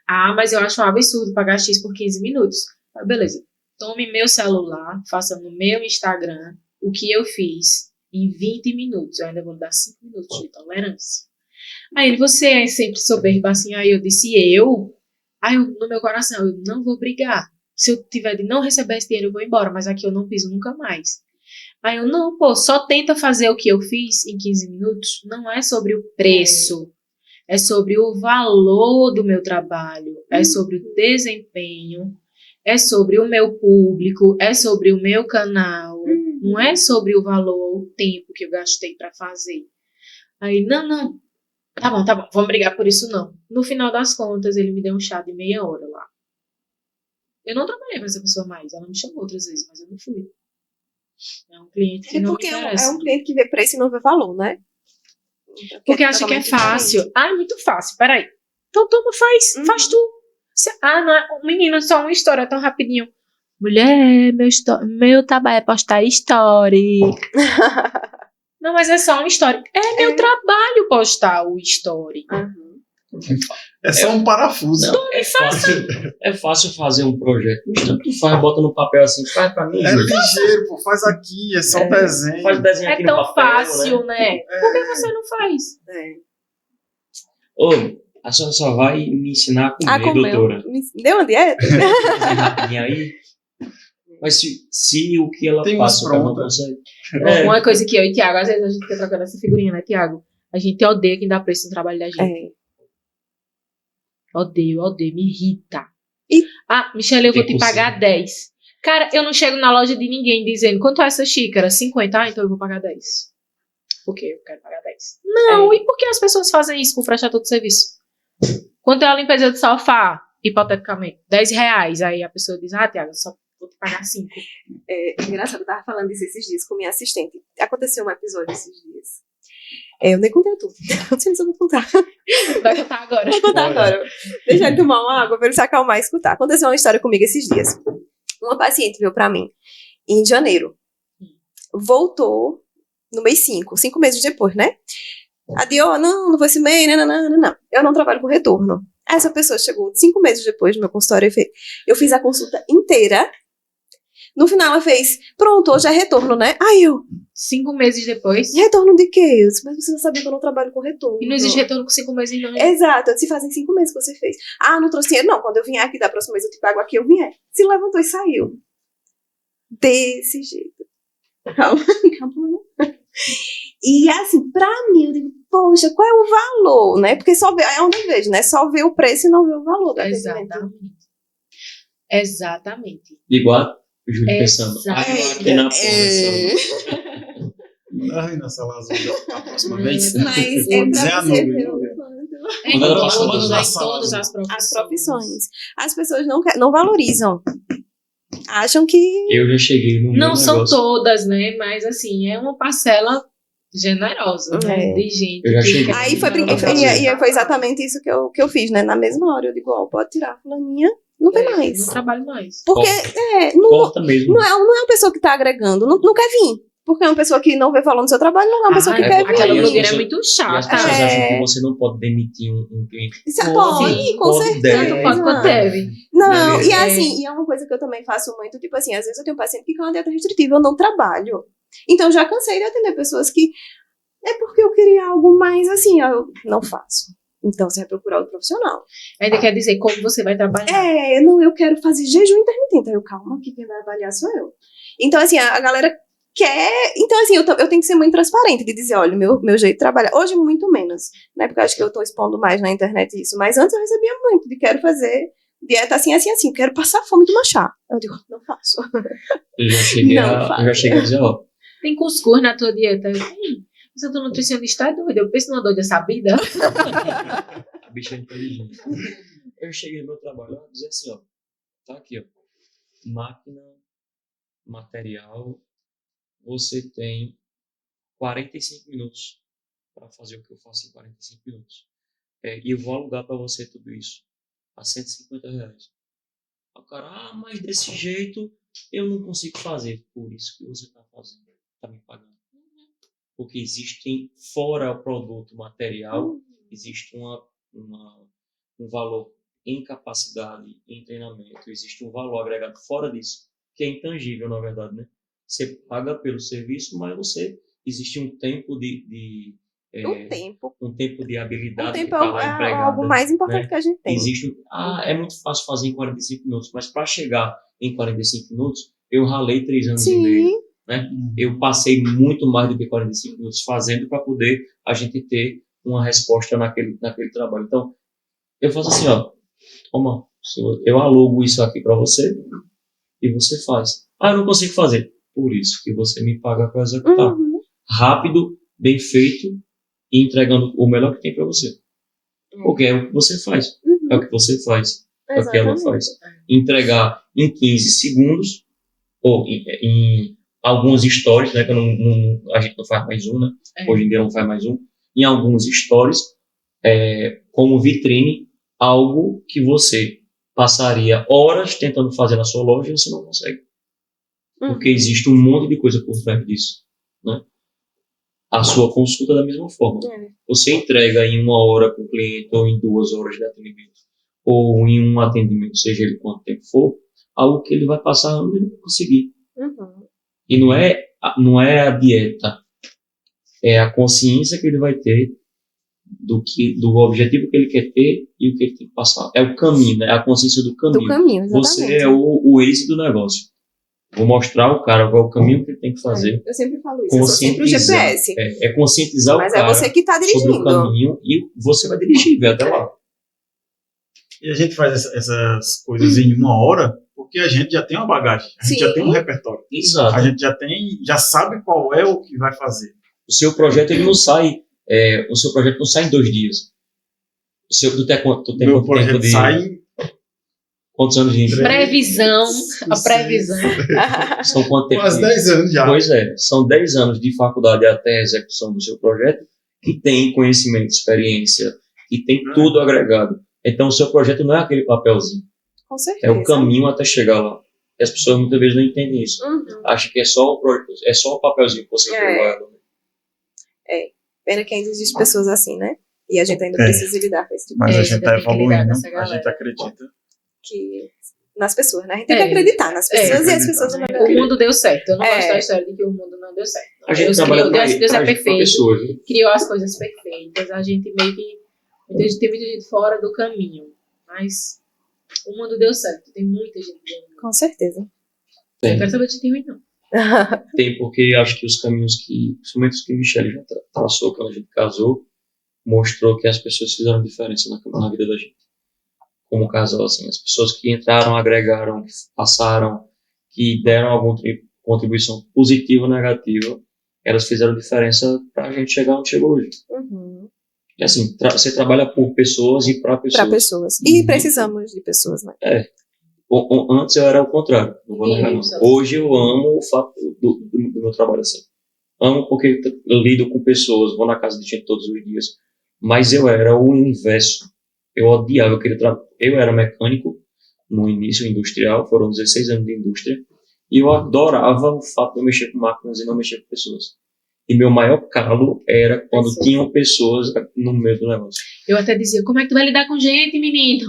Ah, mas eu acho um absurdo pagar X por 15 minutos. Ah, beleza, tome meu celular, faça no meu Instagram o que eu fiz em 20 minutos, eu ainda vou dar 5 minutos de tolerância. Aí ele, você é sempre soberba assim, aí eu disse, Aí eu, no meu coração, eu não vou brigar. Se eu tiver de não receber esse dinheiro, eu vou embora, mas aqui eu não piso nunca mais. Aí eu, não, só tenta fazer o que eu fiz em 15 minutos. Não é sobre o preço, é sobre o valor do meu trabalho, é sobre o desempenho, é sobre o meu público, é sobre o meu canal, não é sobre o valor ou o tempo que eu gastei para fazer. Aí, não, tá bom, vamos brigar por isso não. No final das contas, ele me deu um chá de meia hora lá. Eu não trabalhei com essa pessoa mais. Ela me chamou outras vezes, mas eu não fui. É um cliente que É não me porque interessa. é um cliente que vê preço e não vê valor, né? Então, Porque acha que é totalmente fácil. diferente. Ah, é muito fácil. Peraí. Então toma, faz. Uhum. Faz tu. Não é... Menino, só uma história tão rapidinho. Mulher, meu trabalho é postar story. Não, mas é só uma story. É meu trabalho postar o story. Uhum. É só um parafuso. Não, é fácil fazer um projeto. No instante tu faz, bota no papel assim, faz pra mim. É ligeiro, pô, faz aqui, é só um desenho. Faz o desenho É aqui tão no papel, fácil, né? né? Por que você não faz? É. Ô, a senhora só vai me ensinar a comer, Comeu. doutora. Me deu uma dieta? Fazer rapidinho aí. Mas se o que ela Tem umas passa, o cara não prontas. consegue. Uma coisa que eu e Thiago, às vezes a gente fica trocando essa figurinha, né, Thiago? A gente odeia quem dá preço no trabalho da gente. É. Odeio, me irrita. E- Michelle, eu vou te Tem pagar 10. Cara, eu não chego na loja de ninguém dizendo, quanto é essa xícara? 50? Ah, então eu vou pagar 10. Por quê? Eu quero pagar 10. Não, e por que as pessoas fazem isso com prestador de serviço? Quanto é a limpeza do sofá? Hipoteticamente, R$10. Aí a pessoa diz, Thiago, eu só vou te pagar 5. É engraçado, eu tava falando isso esses dias com minha assistente. Aconteceu um episódio esses dias. Eu nem contei tudo. Não sei se eu vou contar. Vai contar agora. Vou contar agora. Deixa ele tomar uma água pra ele se acalmar e escutar. Aconteceu uma história comigo esses dias. Uma paciente veio pra mim em janeiro. Voltou no mês 5 meses depois, né? Adiou, não vou esse mês, não. Eu não trabalho com retorno. Essa pessoa chegou 5 meses depois no meu consultório e fez. Eu fiz a consulta inteira. No final ela fez, pronto, hoje é retorno, né? Aí eu, 5 meses depois. retorno de quê? Eu disse, mas você não sabia que eu não trabalho com retorno. E não existe retorno com 5 meses, não. Exato, se fazem 5 meses que você fez. Ah, não trouxe dinheiro? Não, quando eu vier aqui da próxima vez eu te pago aqui, eu vier. Se levantou e saiu. Desse jeito. Calma. E assim, pra mim, eu digo, poxa, qual é o valor, né? Porque só vê, é onde eu vejo, né? Só vê o preço e não vê o valor do atendimento. Exatamente. Igual o Júlio pensando, aqui na Ai, nossa Lazula, a próxima vez. Mas Vou é dizer pra a você nuvem, ver viu, o velho? quanto. Em Quando ela todas, passou em na sala, todas as profissões. As profissões. As pessoas não valorizam. Acham que. Eu já cheguei no Não meu são negócio. todas, né? Mas assim, é uma parcela generosa, né? É. De gente. Eu já que cheguei. quer Aí foi, trabalhar. e foi exatamente isso que eu fiz, né? Na mesma hora eu digo, ó, pode tirar a fulaninha, não tem mais. Não trabalho mais. Porque não, Corta mesmo. não é uma pessoa que tá agregando, não quer vir. Porque é uma pessoa que não vê valor no seu trabalho, não é uma pessoa que Ah, quer porque aquela vir. as blogueira é pessoas- muito E as chata. pessoas É. acham que você não pode demitir um cliente. Pode, com pode, certeza. deve. Tanto pode quanto deve. Não, Beleza. e assim, e é uma coisa que eu também faço muito, tipo assim, às vezes eu tenho um paciente que quer uma dieta restritiva, eu não trabalho. Então eu já cansei de atender pessoas que é porque eu queria algo mais assim, eu não faço. Então você vai procurar outro profissional. Ainda quer dizer como você vai trabalhar. Não, eu quero fazer jejum intermitente. Aí eu, calma, que quem vai avaliar sou eu. Então, assim, a galera quer. Então, assim, eu tenho que ser muito transparente de dizer, olha, meu jeito de trabalhar. Hoje, muito menos, né? Porque eu acho que eu tô expondo mais na internet isso. Mas antes eu recebia muito de quero fazer dieta assim, quero passar fome e tomar chá. Eu digo, não faço. Eu já cheguei, Não, eu já cheguei a dizer, ó, Tem cuscuz na tua dieta? Você é nutricionista é doido. Eu penso numa doida sabida. a bicha é inteligente. Eu cheguei no meu trabalho, eu dizia assim, ó, tá aqui, ó, máquina, material, você tem 45 minutos para fazer o que eu faço em 45 minutos. E eu vou alugar para você tudo isso a R$150. O cara, mas desse jeito eu não consigo fazer. Por isso que você está fazendo, está me pagando. Porque existem, fora o produto material, existe um valor em capacidade, em treinamento, existe um valor agregado fora disso, que é intangível, na verdade, né? Você paga pelo serviço, mas existe um tempo Um tempo. um tempo de O habilidade que tempo está lá é empregada. algo mais importante né? que a gente tem. É muito fácil fazer em 45 minutos, mas para chegar em 45 minutos, eu ralei 3 anos e Sim. meio. Né? Eu passei muito mais do que 45 minutos fazendo para poder a gente ter uma resposta naquele trabalho. Então, eu faço assim, ó, eu alugo isso aqui para você e você faz. Eu não consigo fazer. Por isso que você me paga para executar. Rápido, bem feito e entregando o melhor que tem para você. Porque é o que você faz. É o que você faz. é o que ela faz. Entregar em 15 segundos, ou em alguns stories, né, que a gente não faz mais um, né? Hoje em dia não faz mais um. Em alguns stories, como vitrine, algo que você passaria horas tentando fazer na sua loja e você não consegue. Porque existe um monte de coisa por trás disso, né? A sua consulta da mesma forma. Você entrega em 1 hora para o cliente, ou em 2 horas de atendimento, ou em um atendimento, seja ele quanto tempo for, algo que ele vai passar anos e não vai conseguir. E não é a dieta, é a consciência que ele vai ter do objetivo que ele quer ter e o que ele tem que passar. É o caminho, né? É a consciência do caminho. Do caminho, exatamente. Você é o Waze do negócio. Vou mostrar ao cara qual é o caminho que ele tem que fazer. Eu sempre falo isso, eu sou sempre o GPS. É conscientizar Mas o cara é você que está dirigindo. sobre o caminho e você vai dirigir, vai até lá. E a gente faz essas coisas em 1 hora porque a gente já tem uma bagagem, a gente já tem um repertório. Exato. A gente já sabe qual é o que vai fazer. O seu projeto ele não sai, o seu projeto não sai em 2 dias. Tu tem quanto tempo de... sai Quantos anos de Previsão, a previsão. São quanto tempo? quase 10 anos já. Pois é, são 10 anos de faculdade até a execução do seu projeto, que tem conhecimento, experiência, que tem tudo agregado. Então, o seu projeto não é aquele papelzinho. Com certeza. É o caminho até chegar lá. E as pessoas muitas vezes não entendem isso. Acham que é só o papelzinho que você trabalha. Pena que ainda existe pessoas assim, né? E a gente ainda precisa lidar com esse tipo Mas a gente está tem que lidar evoluindo, com essa a galera. gente acredita. nas pessoas, né? A gente tem que acreditar nas pessoas e as pessoas não O mundo deu certo. Eu não gosto da história de que o mundo não deu certo. A gente Deus trabalha criou, Deus é perfeito. pessoas, né? Criou as coisas perfeitas. A gente meio que tem muita gente fora do caminho. Mas o mundo deu certo. Tem muita gente boa. Com certeza. Não quero saber de tem ruim, não. Tem, porque acho que os caminhos principalmente os que Michelle já traçou quando a gente casou, mostrou que as pessoas fizeram diferença na vida da gente. Como casal, assim, as pessoas que entraram, agregaram, que passaram, que deram alguma contribuição positiva ou negativa, elas fizeram diferença pra gente chegar onde chegou hoje. E assim, você trabalha por pessoas e pra pessoas. Para pessoas. E precisamos de pessoas, né? Antes eu era o contrário, não vou negar não. Hoje eu amo o fato do meu trabalho assim. Amo porque eu lido com pessoas, vou na casa de gente todos os dias. Mas eu era o inverso. Eu odiava, eu era mecânico no início industrial, foram 16 anos de indústria, e eu adorava o fato de eu mexer com máquinas e não mexer com pessoas. E meu maior calo era quando tinham pessoas no meio do negócio. Eu até dizia, como é que tu vai lidar com gente, menino?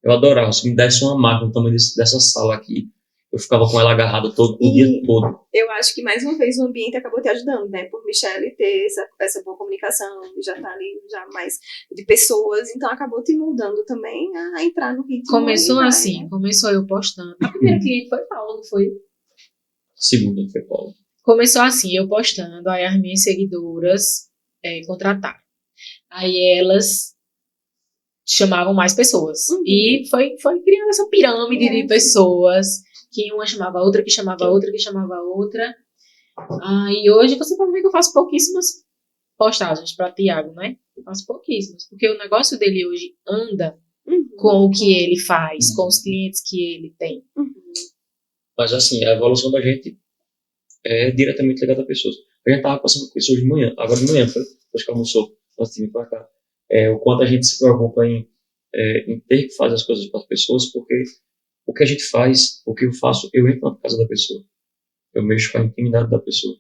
Eu adorava, se me desse uma máquina no tamanho dessa sala aqui, eu ficava com ela agarrada o dia todo. Eu acho que mais uma vez o ambiente acabou te ajudando, né? Por Michelle ter essa boa comunicação, já tá ali já mais de pessoas, então acabou te moldando também a entrar no ritmo. Começou assim, começou eu postando. A primeira cliente foi Paula, não foi? Segunda foi Paula. Começou assim, eu postando, aí as minhas seguidoras contrataram. Aí elas chamavam mais pessoas. E foi criando essa pirâmide de pessoas, que uma chamava a outra, que chamava a outra, que chamava a outra. E hoje você pode ver que eu faço pouquíssimas postagens para Tiago, né? Eu faço pouquíssimas, porque o negócio dele hoje anda com o que ele faz, com os clientes que ele tem. Mas assim, a evolução da gente é diretamente ligada a pessoas. A gente tava passando por isso hoje de manhã, agora de manhã, depois que almoçou, antes de vir pra cá. O quanto a gente se preocupa em ter que fazer as coisas para as pessoas, porque o que a gente faz, o que eu faço, eu entro na casa da pessoa. Eu mexo com a intimidade da pessoa.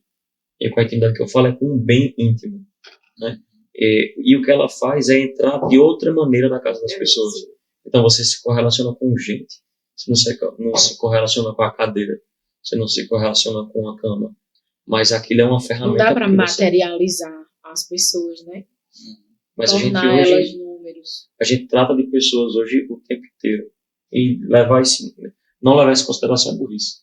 E com a intimidade que eu falo é com um bem íntimo, né? E o que ela faz é entrar de outra maneira na casa das pessoas. Então você se correlaciona com gente. Você não se correlaciona com a cadeira. Você não se correlaciona com a cama. Mas aquilo é uma ferramenta. Não dá para materializar as pessoas, né? Mas a gente tornar hoje, elas números. A gente trata de pessoas hoje o tempo inteiro. E não levar isso em consideração é burrice.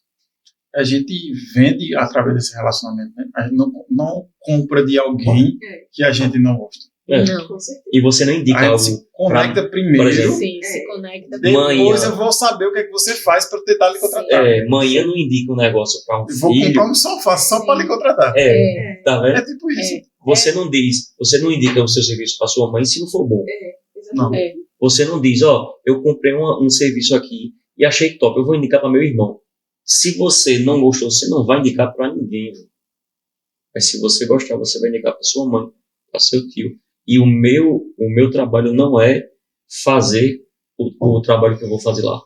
A gente vende através desse relacionamento, né? A gente não compra de alguém que a gente não gosta. Não. E você não indica A algo. gente se conecta primeiro. por exemplo, Sim, se conecta. Depois eu vou saber o que é que você faz para tentar lhe contratar. Manhã não indica um negócio para um Eu vou filho. comprar um sofá só para lhe contratar. Tá vendo? É tipo isso. Você não indica o seu serviço para sua mãe se não for bom. Não. Você não diz, eu comprei um serviço aqui e achei top, eu vou indicar para meu irmão. Se você não gostou, você não vai indicar para ninguém. Mas se você gostar, você vai indicar para sua mãe, para seu tio. E o meu trabalho não é fazer o trabalho que eu vou fazer lá.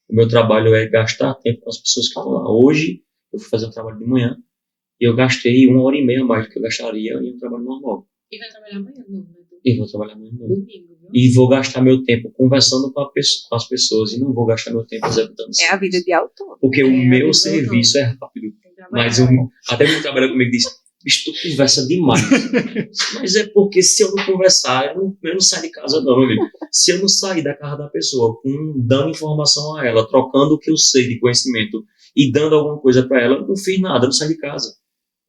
O meu trabalho é gastar tempo com as pessoas que estão lá. Hoje, eu fui fazer um trabalho de manhã e eu gastei 1h30 a mais do que eu gastaria em um trabalho normal. E vai trabalhar amanhã, não, né? E vou trabalhar amanhã de novo. Domingo, viu? E vou gastar meu tempo conversando com as pessoas e não vou gastar meu tempo executando É a vida serviço. de autônomo. Porque É o a vida meu de serviço é rápido. Tem que trabalhar. Mas até quem trabalha comigo diz, bicho, tu conversa demais. Mas é porque se eu não conversar, eu não saio de casa não, meu amigo. Se eu não sair da casa da pessoa dando informação a ela, trocando o que eu sei de conhecimento e dando alguma coisa para ela, eu não fiz nada, eu não saio de casa.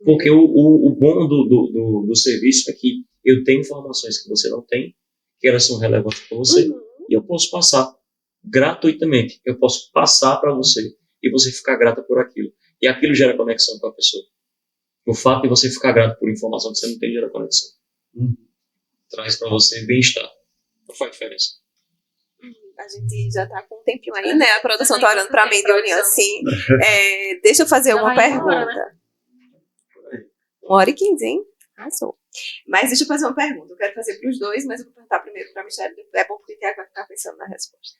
Porque o bom do serviço é que eu tenho informações que você não tem, que elas são relevantes para você, e eu posso passar gratuitamente. Eu posso passar para você e você ficar grata por aquilo. E aquilo gera conexão com a pessoa. O fato de você ficar grato por informação que você não tem gera conexão. Traz para você bem-estar. Não faz diferença. A gente já tá com um tempinho aí, né? A produção tá olhando pra mim de olhinho assim. Deixa eu fazer uma pergunta. 1h15, hein? Arrasou. Mas deixa eu fazer uma pergunta. Eu quero fazer pros dois, mas eu vou perguntar primeiro pra Michelle. É bom porque o Thiago vai ficar pensando na resposta.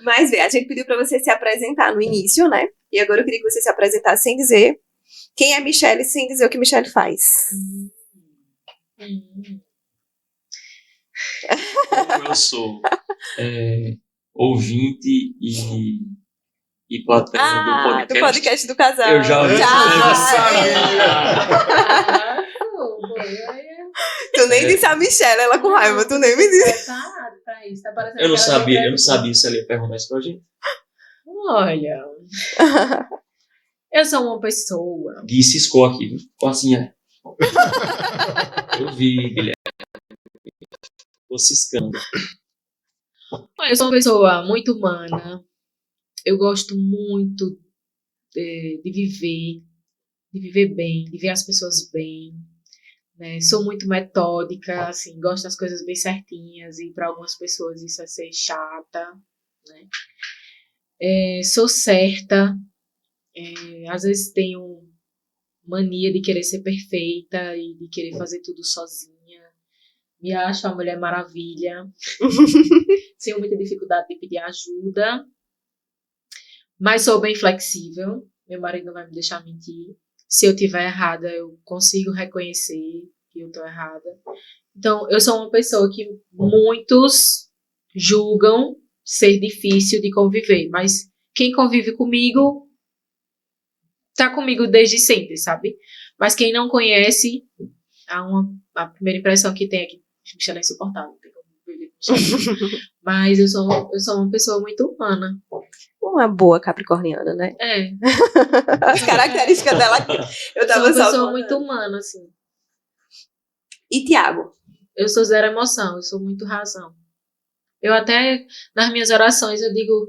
Mas, a gente pediu pra você se apresentar no início, né? E agora eu queria que você se apresentasse sem dizer quem é Michelle, sem dizer o que Michelle faz. Como eu sou ouvinte e plateia do do podcast do casal. Eu já ouvi Tu nem disse a Michelle, ela com raiva, tu nem me disse. Preparado pra isso. Tá parecendo Eu não aquela sabia se ela ia perguntar isso pra gente. Olha, eu sou uma pessoa. Gui ciscou aqui, viu? Ficou assim, Eu vi, Guilherme. Ficou ciscando. Eu sou uma pessoa muito humana. Eu gosto muito de viver bem, de ver as pessoas bem. Né? Sou muito metódica, assim, gosto das coisas bem certinhas e para algumas pessoas isso é ser chata. Né? Sou certa. Às vezes tenho mania de querer ser perfeita e de querer fazer tudo sozinha. Me acho a Mulher Maravilha. Tenho muita dificuldade de pedir ajuda. Mas sou bem flexível. Meu marido não vai me deixar mentir. Se eu estiver errada, eu consigo reconhecer que eu estou errada. Então, eu sou uma pessoa que muitos julgam ser difícil de conviver. Mas quem convive comigo tá comigo desde sempre, sabe? Mas quem não conhece, a primeira impressão que tem é que Michelle é insuportável, não tem como viver com Michelle. Mas eu sou uma pessoa muito humana. Uma boa capricorniana, né? As características dela aqui. Eu sou tava uma pessoa salvando. muito humana, assim. E Thiago? Eu sou zero emoção, eu sou muito razão. Eu até, nas minhas orações, eu digo,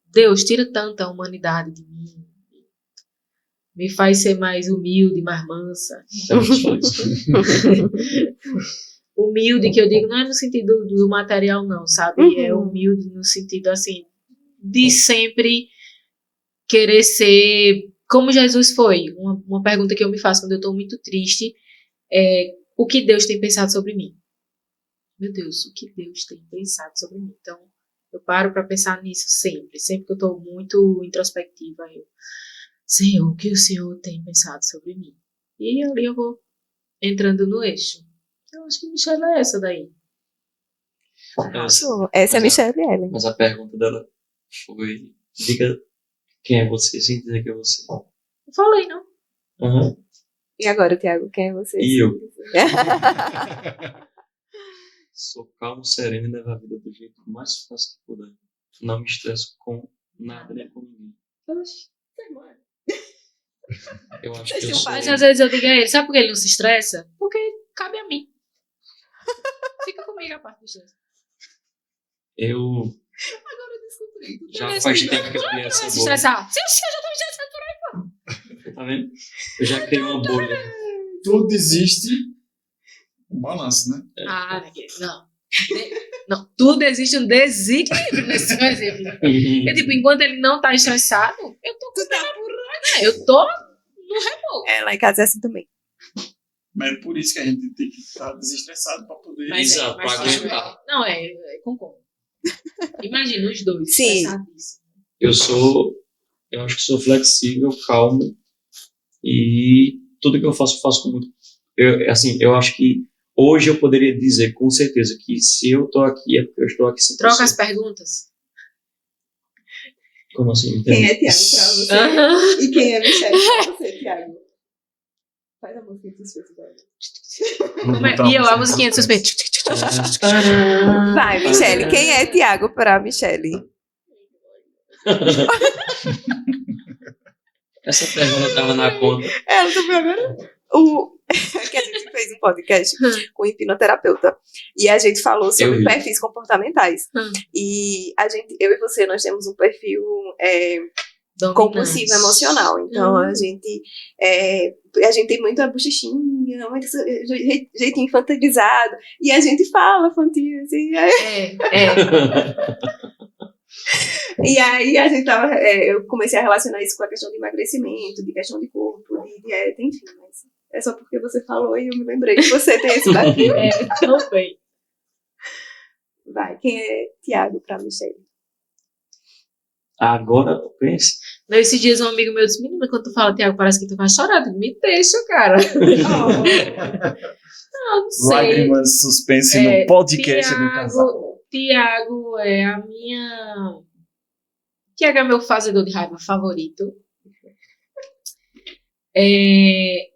Deus, tira tanta humanidade de mim. Me faz ser mais humilde, mais mansa. Humilde, que eu digo, não é no sentido do material, não, sabe? É humilde no sentido, assim, de sempre querer ser como Jesus foi. Uma pergunta que eu me faço quando eu estou muito triste é o que Deus tem pensado sobre mim? Meu Deus, o que Deus tem pensado sobre mim? Então, eu paro para pensar nisso sempre. Sempre que eu estou muito introspectiva, Senhor, o que o Senhor tem pensado sobre mim? E ali eu vou entrando no eixo. Eu acho que Michelle é essa daí. Essa é a Michelle Ellen. Mas a pergunta dela foi: diga quem é você sem dizer que é você. Eu falei, não? Uhum. E agora, Thiago, quem é você? E eu? Sou calmo, sereno e levo a vida do jeito mais fácil que puder. Não me estresso com nada nem com ninguém. Eu acho que eu sou... Mas às vezes eu digo a ele, sabe por que ele não se estressa? Porque cabe a mim. Fica comigo a parte do estresse. Eu... Agora eu descobri. Já faz tempo que eu criei essa Se bolha. estressar. Se eu já tô me estressando por aí, pô. Tá vendo? Eu já criei uma bolha. Tudo existe um balanço, né? Ah, não. Não, tudo existe um desequilíbrio nesse meu exemplo. Porque, tipo, enquanto ele não tá estressado, eu tô comendo a burra, né? Eu tô no reboco. Lá em casa é assim também. Mas é por isso que a gente tem que estar desestressado para poder. Mas Exato, pra aguentar. Não, concordo. Imagina os dois, Sim. estressadíssimos. Eu acho que sou flexível, calmo e tudo que eu faço com muito. Eu acho que hoje eu poderia dizer com certeza que se eu tô aqui é porque eu estou aqui 100%. Troca as perguntas. Como assim? Quem Entende? é Tiago pra você? Aham. E quem é Michelle pra você, Tiago? Faz a música de suspense agora. E eu, a musiquinha de suspense. Vai, Michele. Quem é Tiago pra Michele? Essa pergunta estava na conta. Ela também agora. Que a gente fez um podcast com um hipnoterapeuta. E a gente falou sobre perfis comportamentais. E eu e você, nós temos um perfil compulsivo emocional. Então, a gente tem muita bochechinha, muito jeitinho infantilizado. E a gente fala infantil, assim. E aí a gente eu comecei a relacionar isso com a questão de emagrecimento, de questão de corpo, de dieta, enfim. Mas é só porque você falou e eu me lembrei que você tem esse perfil. Também. Vai, quem é Tiago pra Michelle? Agora eu penso. Esses dias um amigo meu disse, menina, quando tu fala Tiago, parece que tu vai chorar. Me deixa, cara. Não sei. Lágrimas suspense no podcast do casal. Tiago é a minha... Tiago é meu fazedor de raiva favorito. É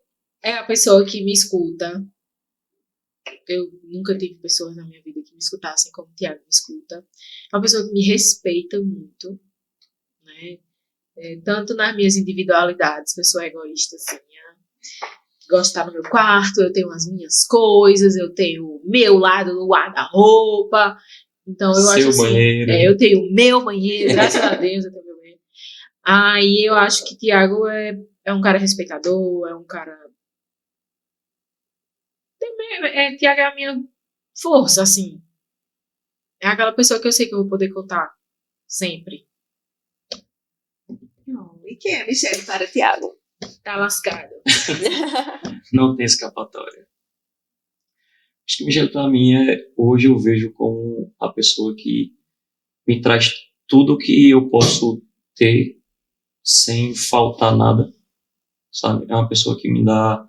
a pessoa que me escuta. Eu nunca tive pessoas na minha vida que me escutassem como o Tiago me escuta. É uma pessoa que me respeita muito, né? Tanto nas minhas individualidades, que eu sou egoísta, assim, gosto de estar no meu quarto, eu tenho as minhas coisas, eu tenho o meu lado do guarda-roupa. Então, eu acho assim, banheiro. Eu tenho o meu banheiro, graças a Deus eu tenho meu banheiro. Aí eu acho que Tiago é um cara respeitador, é um cara... Tiago é a minha força, assim. É aquela pessoa que eu sei que eu vou poder contar sempre. E quem é Michelle para Tiago? Tá lascado. Não tem escapatória. Acho que Michelle pra mim hoje eu vejo como a pessoa que me traz tudo que eu posso ter sem faltar nada, sabe? É uma pessoa que me dá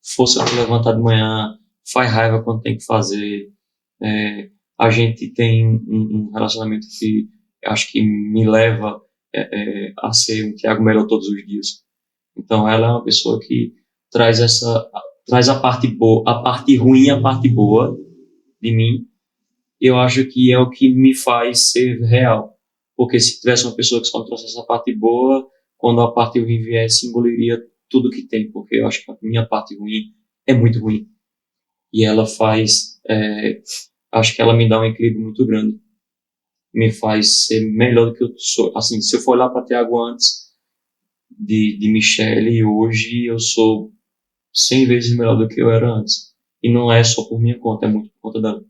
força para levantar de manhã, faz raiva quando tem que fazer. A gente tem um relacionamento que acho que me leva a ser um Tiago melhor todos os dias. Então ela é uma pessoa que traz a parte boa, a parte ruim e a parte boa de mim. Eu acho que é o que me faz ser real. Porque se tivesse uma pessoa que só trouxesse essa parte boa, quando a parte ruim viesse, engoliria tudo que tem. Porque eu acho que a minha parte ruim é muito ruim. E ela acho que ela me dá um equilíbrio muito grande. Me faz ser melhor do que eu sou. Assim, se eu for olhar para Tiago antes de Michelle, hoje eu sou 100 vezes melhor do que eu era antes. E não é só por minha conta, é muito por conta dela.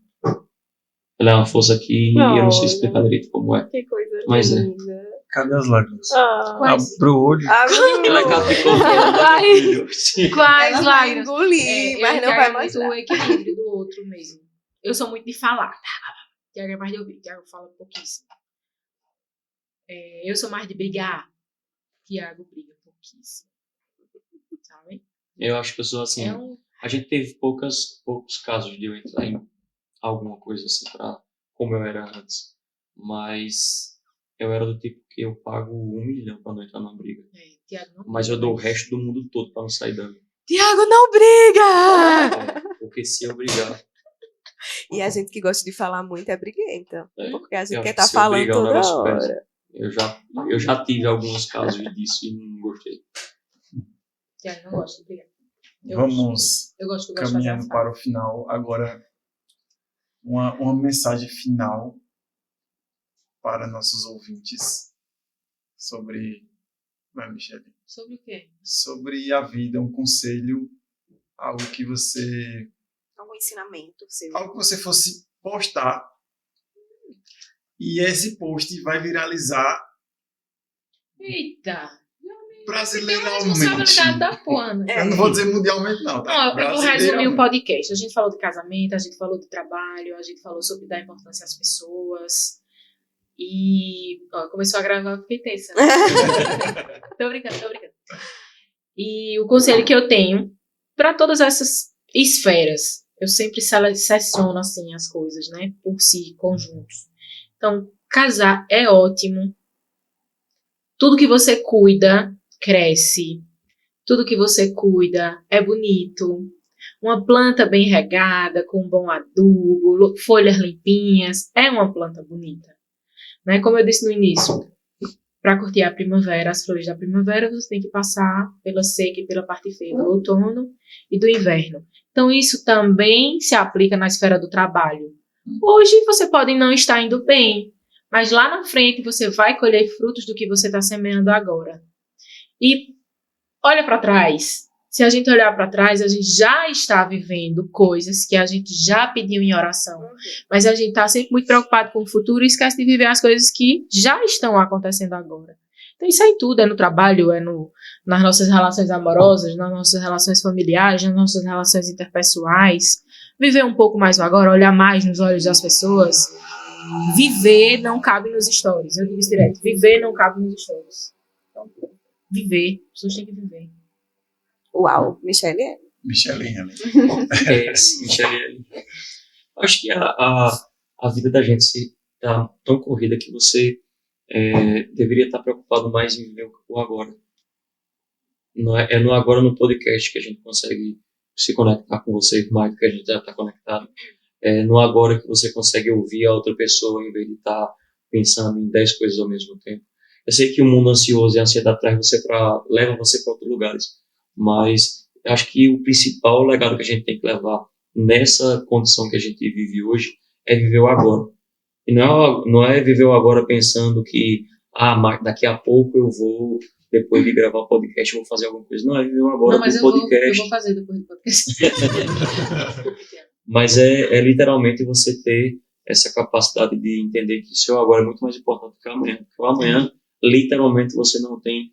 Ela é uma força que eu não sei explicar direito como é. Que coisa Mas linda. Cadê as lágrimas? Quais? Abre o olho. Ela é Capricórnio. Quais Ela vai lágrimas? engolir, mas não vai mostrar. O equilíbrio do outro mesmo. Eu sou muito de falar. Tiago é mais de ouvir. Tiago fala pouquíssimo. Eu sou mais de brigar. Tiago briga pouquíssimo. Sabe? Eu acho que eu sou assim. A gente teve poucos casos de eu entrar em alguma coisa assim como eu era antes. Mas eu era do tipo que eu pago 1 milhão pra não entrar numa briga. Tiago não Mas briga, eu dou o resto do mundo todo pra não sair dando. Tiago não briga! Porque se eu brigar... E a gente que gosta de falar muito é briguenta. Porque a gente eu quer acho que estar se eu falando brigar, o toda negócio pesa. hora. Eu já tive alguns casos disso e não gostei. Tiago não gosta de brigar. Vamos Eu gosto de caminhando para o final. Agora, uma mensagem final para nossos ouvintes sobre... Vai, Michelle. Sobre o quê? Sobre a vida, um conselho, algo que você... Algum ensinamento seu. Algo que você fosse postar e esse post vai viralizar Eita. brasileiramente. Responsabilidade da porra, né? Eu não vou dizer mundialmente, não, tá? Não, eu vou resumir o podcast. A gente falou de casamento, a gente falou de trabalho, a gente falou sobre dar importância às pessoas. E começou a gravar, eu fiquei tensa. Tô brincando. E o conselho que eu tenho para todas essas esferas, eu sempre seleciono assim as coisas, né? Por si, conjuntos. Então, casar é ótimo. Tudo que você cuida, cresce. Tudo que você cuida é bonito. Uma planta bem regada, com um bom adubo, folhas limpinhas, é uma planta bonita. Né? Como eu disse no início, para curtir a primavera, as flores da primavera, você tem que passar pela seca e pela parte feia do outono e do inverno. Então, isso também se aplica na esfera do trabalho. Hoje, você pode não estar indo bem, mas lá na frente você vai colher frutos do que você está semeando agora. E olha para trás. Se a gente olhar para trás, a gente já está vivendo coisas que a gente já pediu em oração. Mas a gente está sempre muito preocupado com o futuro e esquece de viver as coisas que já estão acontecendo agora. Então isso aí tudo é no trabalho, nas nossas relações amorosas, nas nossas relações familiares, nas nossas relações interpessoais. Viver um pouco mais o agora, olhar mais nos olhos das pessoas. Viver não cabe nos stories. Eu digo isso direto. Viver não cabe nos stories. Então, viver. As pessoas têm que viver. Uau, Michele. Michelinha, né? Michele. Acho que a vida da gente está tão corrida que você deveria estar preocupado mais em viver o agora. Não é no agora no podcast que a gente consegue se conectar com você mais do que a gente já está conectado. É no agora que você consegue ouvir a outra pessoa em vez de estar pensando em 10 coisas ao mesmo tempo. Eu sei que o mundo ansioso e a ansiedade leva você para outros lugares. Mas eu acho que o principal legado que a gente tem que levar nessa condição que a gente vive hoje é viver o agora. E não é viver o agora pensando que mas daqui a pouco eu vou, depois de gravar o podcast, eu vou fazer alguma coisa. Não, é viver o agora do podcast. Eu vou fazer depois do podcast. Mas é literalmente você ter essa capacidade de entender que o seu agora é muito mais importante que o amanhã. Porque o amanhã, literalmente, você não tem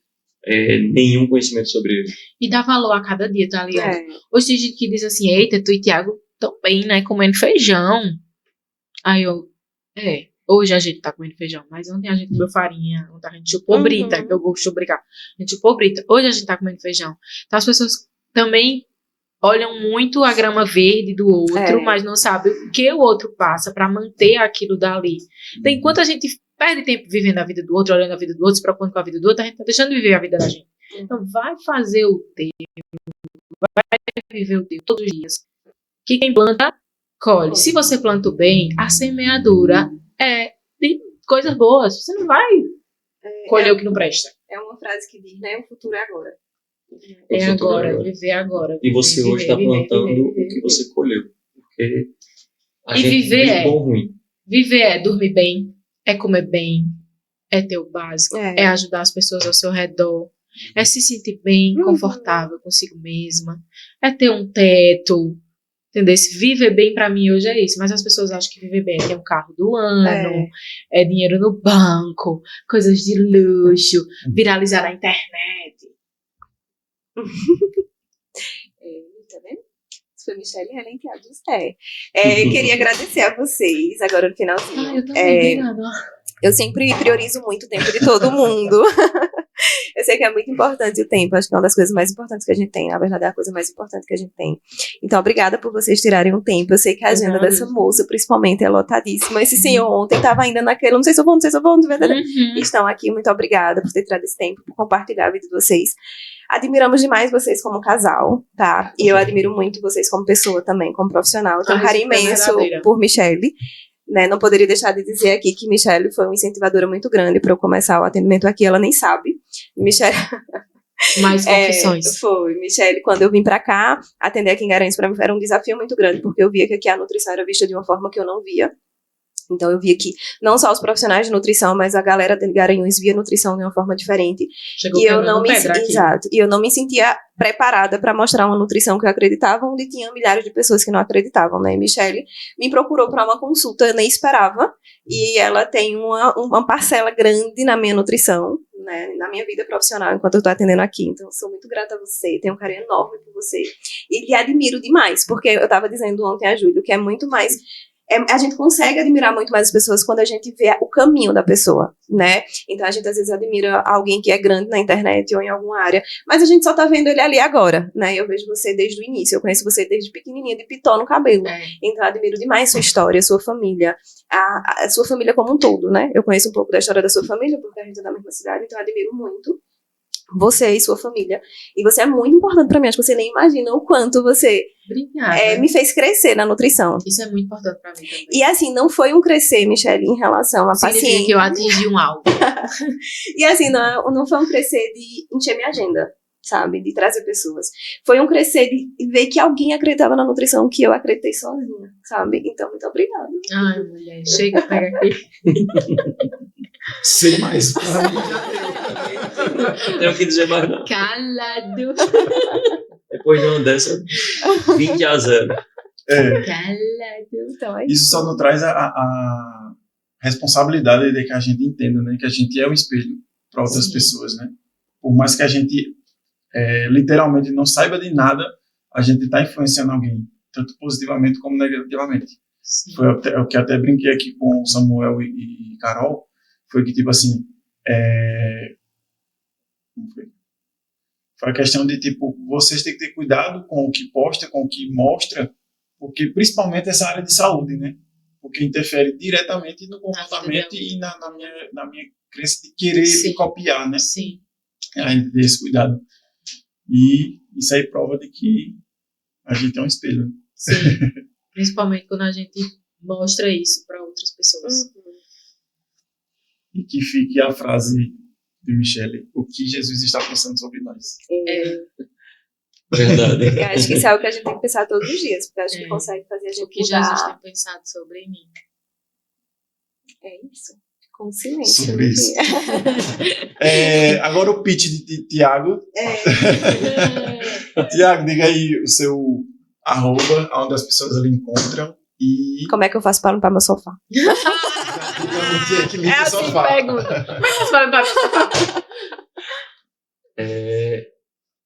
nenhum conhecimento sobre ele. E dá valor a cada dia, tá ligado? Hoje tem gente que diz assim, eita, tu e Thiago tão bem, né, comendo feijão. Aí hoje a gente tá comendo feijão, mas ontem a gente comeu farinha, ontem a gente chupou brita, que eu gosto de brincar. A gente chupou brita, hoje a gente tá comendo feijão. Então as pessoas também olham muito a grama verde do outro, mas não sabem o que o outro passa pra manter aquilo dali. Então enquanto a gente perde tempo vivendo a vida do outro, olhando a vida do outro, se preocupando com a vida do outro, a gente tá deixando de viver a vida da gente. Então vai fazer o teu, vai viver o teu todos os dias. Que quem planta, colhe. Se você planta o bem, a semeadura é de coisas boas. Você não vai colher o que não presta. É uma frase que diz, né? O futuro é agora. É agora, viver agora. E você hoje está plantando o que você colheu. Porque a gente vive bom ou ruim. Viver é dormir bem, é comer bem, é ter o básico, é ajudar as pessoas ao seu redor, é se sentir bem, confortável consigo mesma, é ter um teto, entendeu? Viver bem pra mim hoje é isso, mas as pessoas acham que viver bem é ter um carro do ano, é dinheiro no banco, coisas de luxo, viralizar na internet. Tá vendo? Isso foi Michele Helen Thiago José. Queria agradecer a vocês agora no finalzinho. Eu também, obrigada. Eu sempre priorizo muito o tempo de todo mundo. Eu sei que é muito importante o tempo, acho que é uma das coisas mais importantes que a gente tem, na verdade é a coisa mais importante que a gente tem. Então, obrigada por vocês tirarem um tempo. Eu sei que a agenda dessa moça, principalmente, é lotadíssima. Esse senhor ontem estava ainda naquele, não sei se eu vou, de verdade. Estão aqui, muito obrigada por ter tirado esse tempo, por compartilhar a vida de vocês. Admiramos demais vocês como casal, tá? E eu admiro muito vocês como pessoa também, como profissional. Eu tenho um carinho imenso por Michele. Né, não poderia deixar de dizer aqui que Michele foi uma incentivadora muito grande para eu começar o atendimento aqui, ela nem sabe. Michele... Mais confissões. Foi, Michele, quando eu vim para cá, atender aqui em Garanhuns para mim era um desafio muito grande, porque eu via que aqui a nutrição era vista de uma forma que eu não via. Então eu via que não só os profissionais de nutrição, mas a galera de Garanhuns via nutrição de uma forma diferente. Chegou E eu queimando não me pedra aqui. exato, e eu não me sentia preparada para mostrar uma nutrição que eu acreditava, onde tinha milhares de pessoas que não acreditavam, né? E Michelle me procurou para uma consulta, eu nem esperava, e ela tem uma parcela grande na minha nutrição, né? Na minha vida profissional, enquanto eu estou atendendo aqui. Então, eu sou muito grata a você, tenho um carinho enorme por você, e lhe admiro demais, porque eu estava dizendo ontem a Júlio que é muito mais. A gente consegue admirar muito mais as pessoas quando a gente vê o caminho da pessoa, né? Então a gente às vezes admira alguém que é grande na internet ou em alguma área, mas a gente só tá vendo ele ali agora, né? Eu vejo você desde o início, eu conheço você desde pequenininha, de pitó no cabelo. Então eu admiro demais sua história, sua família, a sua família como um todo, né? Eu conheço um pouco da história da sua família, porque a gente é da mesma cidade, então eu admiro muito você e sua família. E você é muito importante pra mim. Acho que você nem imagina o quanto você Obrigada. me fez crescer na nutrição. Isso é muito importante pra mim também. E assim, não foi um crescer, Michelle, em relação a Significa paciente. que eu atingi um alvo. E assim, não foi um crescer de encher minha agenda, sabe? De trazer pessoas. Foi um crescer de ver que alguém acreditava na nutrição que eu acreditei sozinha, sabe? Então, muito obrigada. Ai, mulher, chega, pega aqui. Sei mais. Não tenho o que dizer mais, não. Calado. Depois de uma dessa, 20-0. É, Calado. Então, é isso só nos traz a responsabilidade de que a gente entenda, né? Que a gente é um espelho para outras Sim. pessoas, né? Por mais que a gente literalmente não saiba de nada, a gente está influenciando alguém, tanto positivamente como negativamente. Sim. Foi o que até brinquei aqui com Samuel e Carol, foi que, tipo assim, como foi? Foi a questão de, tipo, vocês têm que ter cuidado com o que posta, com o que mostra, porque principalmente essa área de saúde, né? Porque interfere diretamente no comportamento e na minha crença de querer Sim. copiar, né? Sim. A gente ter esse cuidado. E isso aí prova de que a gente é um espelho. Sim. Principalmente quando a gente mostra isso para outras pessoas. E que fique a frase de Michelle, o que Jesus está pensando sobre nós. Verdade. Eu acho que isso é algo que a gente tem que pensar todos os dias, porque eu acho que É. consegue fazer a gente O que Jesus mudar. tem pensado sobre mim. É isso. Com silêncio. Sobre né? isso. Agora o pitch de Tiago. Tiago, diga aí o seu @ onde as pessoas ali encontram e Como é que eu faço para limpar meu sofá? que limpa o sofá. Pergunta. Como é que você vai para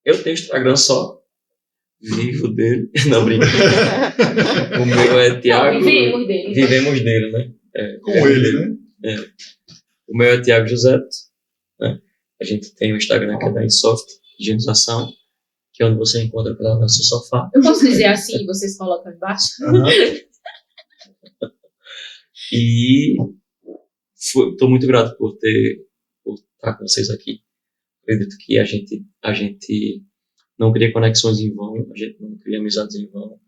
Eu tenho Instagram só. Vivo dele. Não, brinca. O meu é Thiago. Vivemos dele. Vivemos dele, né? Com ele, né? O meu é Thiago José. Né? A gente tem o Instagram que é da Insoft, higienização, que é onde você encontra para lavar seu sofá. Eu posso dizer assim, vocês colocam embaixo? Aham. E estou muito grato por estar com vocês aqui. Acredito que a gente não cria conexões em vão, a gente não cria amizades em vão.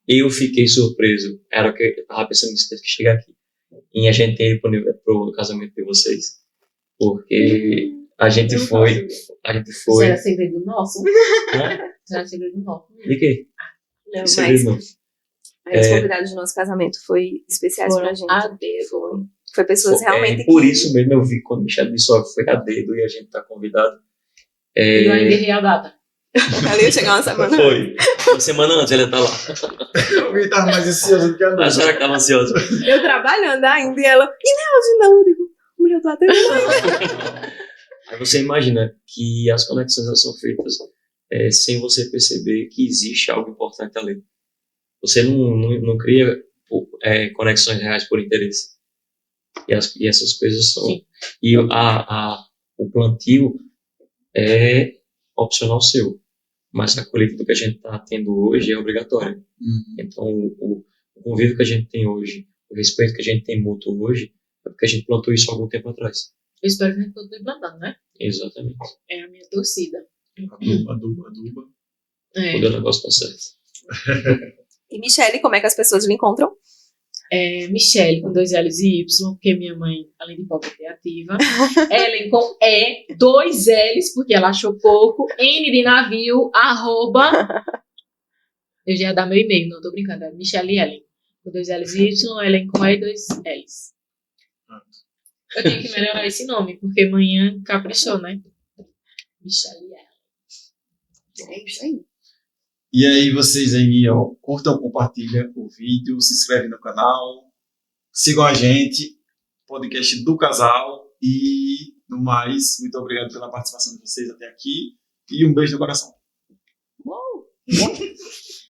Eu fiquei surpreso, era o que eu estava pensando nisso desde que cheguei aqui, em a gente ir pro casamento de vocês, porque a gente foi. Isso era segredo nosso? Né? Isso era segredo nosso. De quê? Não, mas Segredo não. os convidados do nosso casamento foi especiais pra gente. A dedo. Foi pessoas realmente Por isso mesmo eu vi quando o Michel disse, ó, foi a dedo e a gente tá convidado. Eu ainda errei a data. Ali ia chegar uma semana. Foi. Uma semana antes ele tá lá. Eu estava mais ansioso do que a A noite. senhora que tava ansiosa. Eu trabalhando ainda e ela, e não, hoje não. Eu digo, mulher, eu tô atendendo ainda. Aí você imagina que as conexões elas são feitas sem você perceber que existe algo importante ali. Você não cria conexões reais por interesse. E essas coisas são... Sim. E o plantio é opcional seu. Mas a colheita do que a gente está tendo hoje é obrigatória. Então, o convívio que a gente tem hoje, o respeito que a gente tem mútuo hoje, é porque a gente plantou isso há algum tempo atrás. Eu espero que a gente continue plantando, né? Exatamente. É a minha torcida. Aduba. É. Quando o negócio tá certo. E Michelle, como é que as pessoas lhe encontram? Michelle com 2 L's e Y, porque minha mãe, além de pobre, é criativa. Ellen com 2 L's, porque ela achou pouco. N de navio, @ Eu já ia dar meu e-mail, não tô brincando. É Michelle Ellen, com 2 L's e Y, Ellen com E e 2 L's. Eu tenho que melhorar esse nome, porque manhã caprichou, né? Michelle Ellen. É isso aí. E aí vocês aí, ó, curtam, compartilham o vídeo, se inscrevem no canal, sigam a gente, podcast do casal e no mais, muito obrigado pela participação de vocês até aqui e um beijo no coração.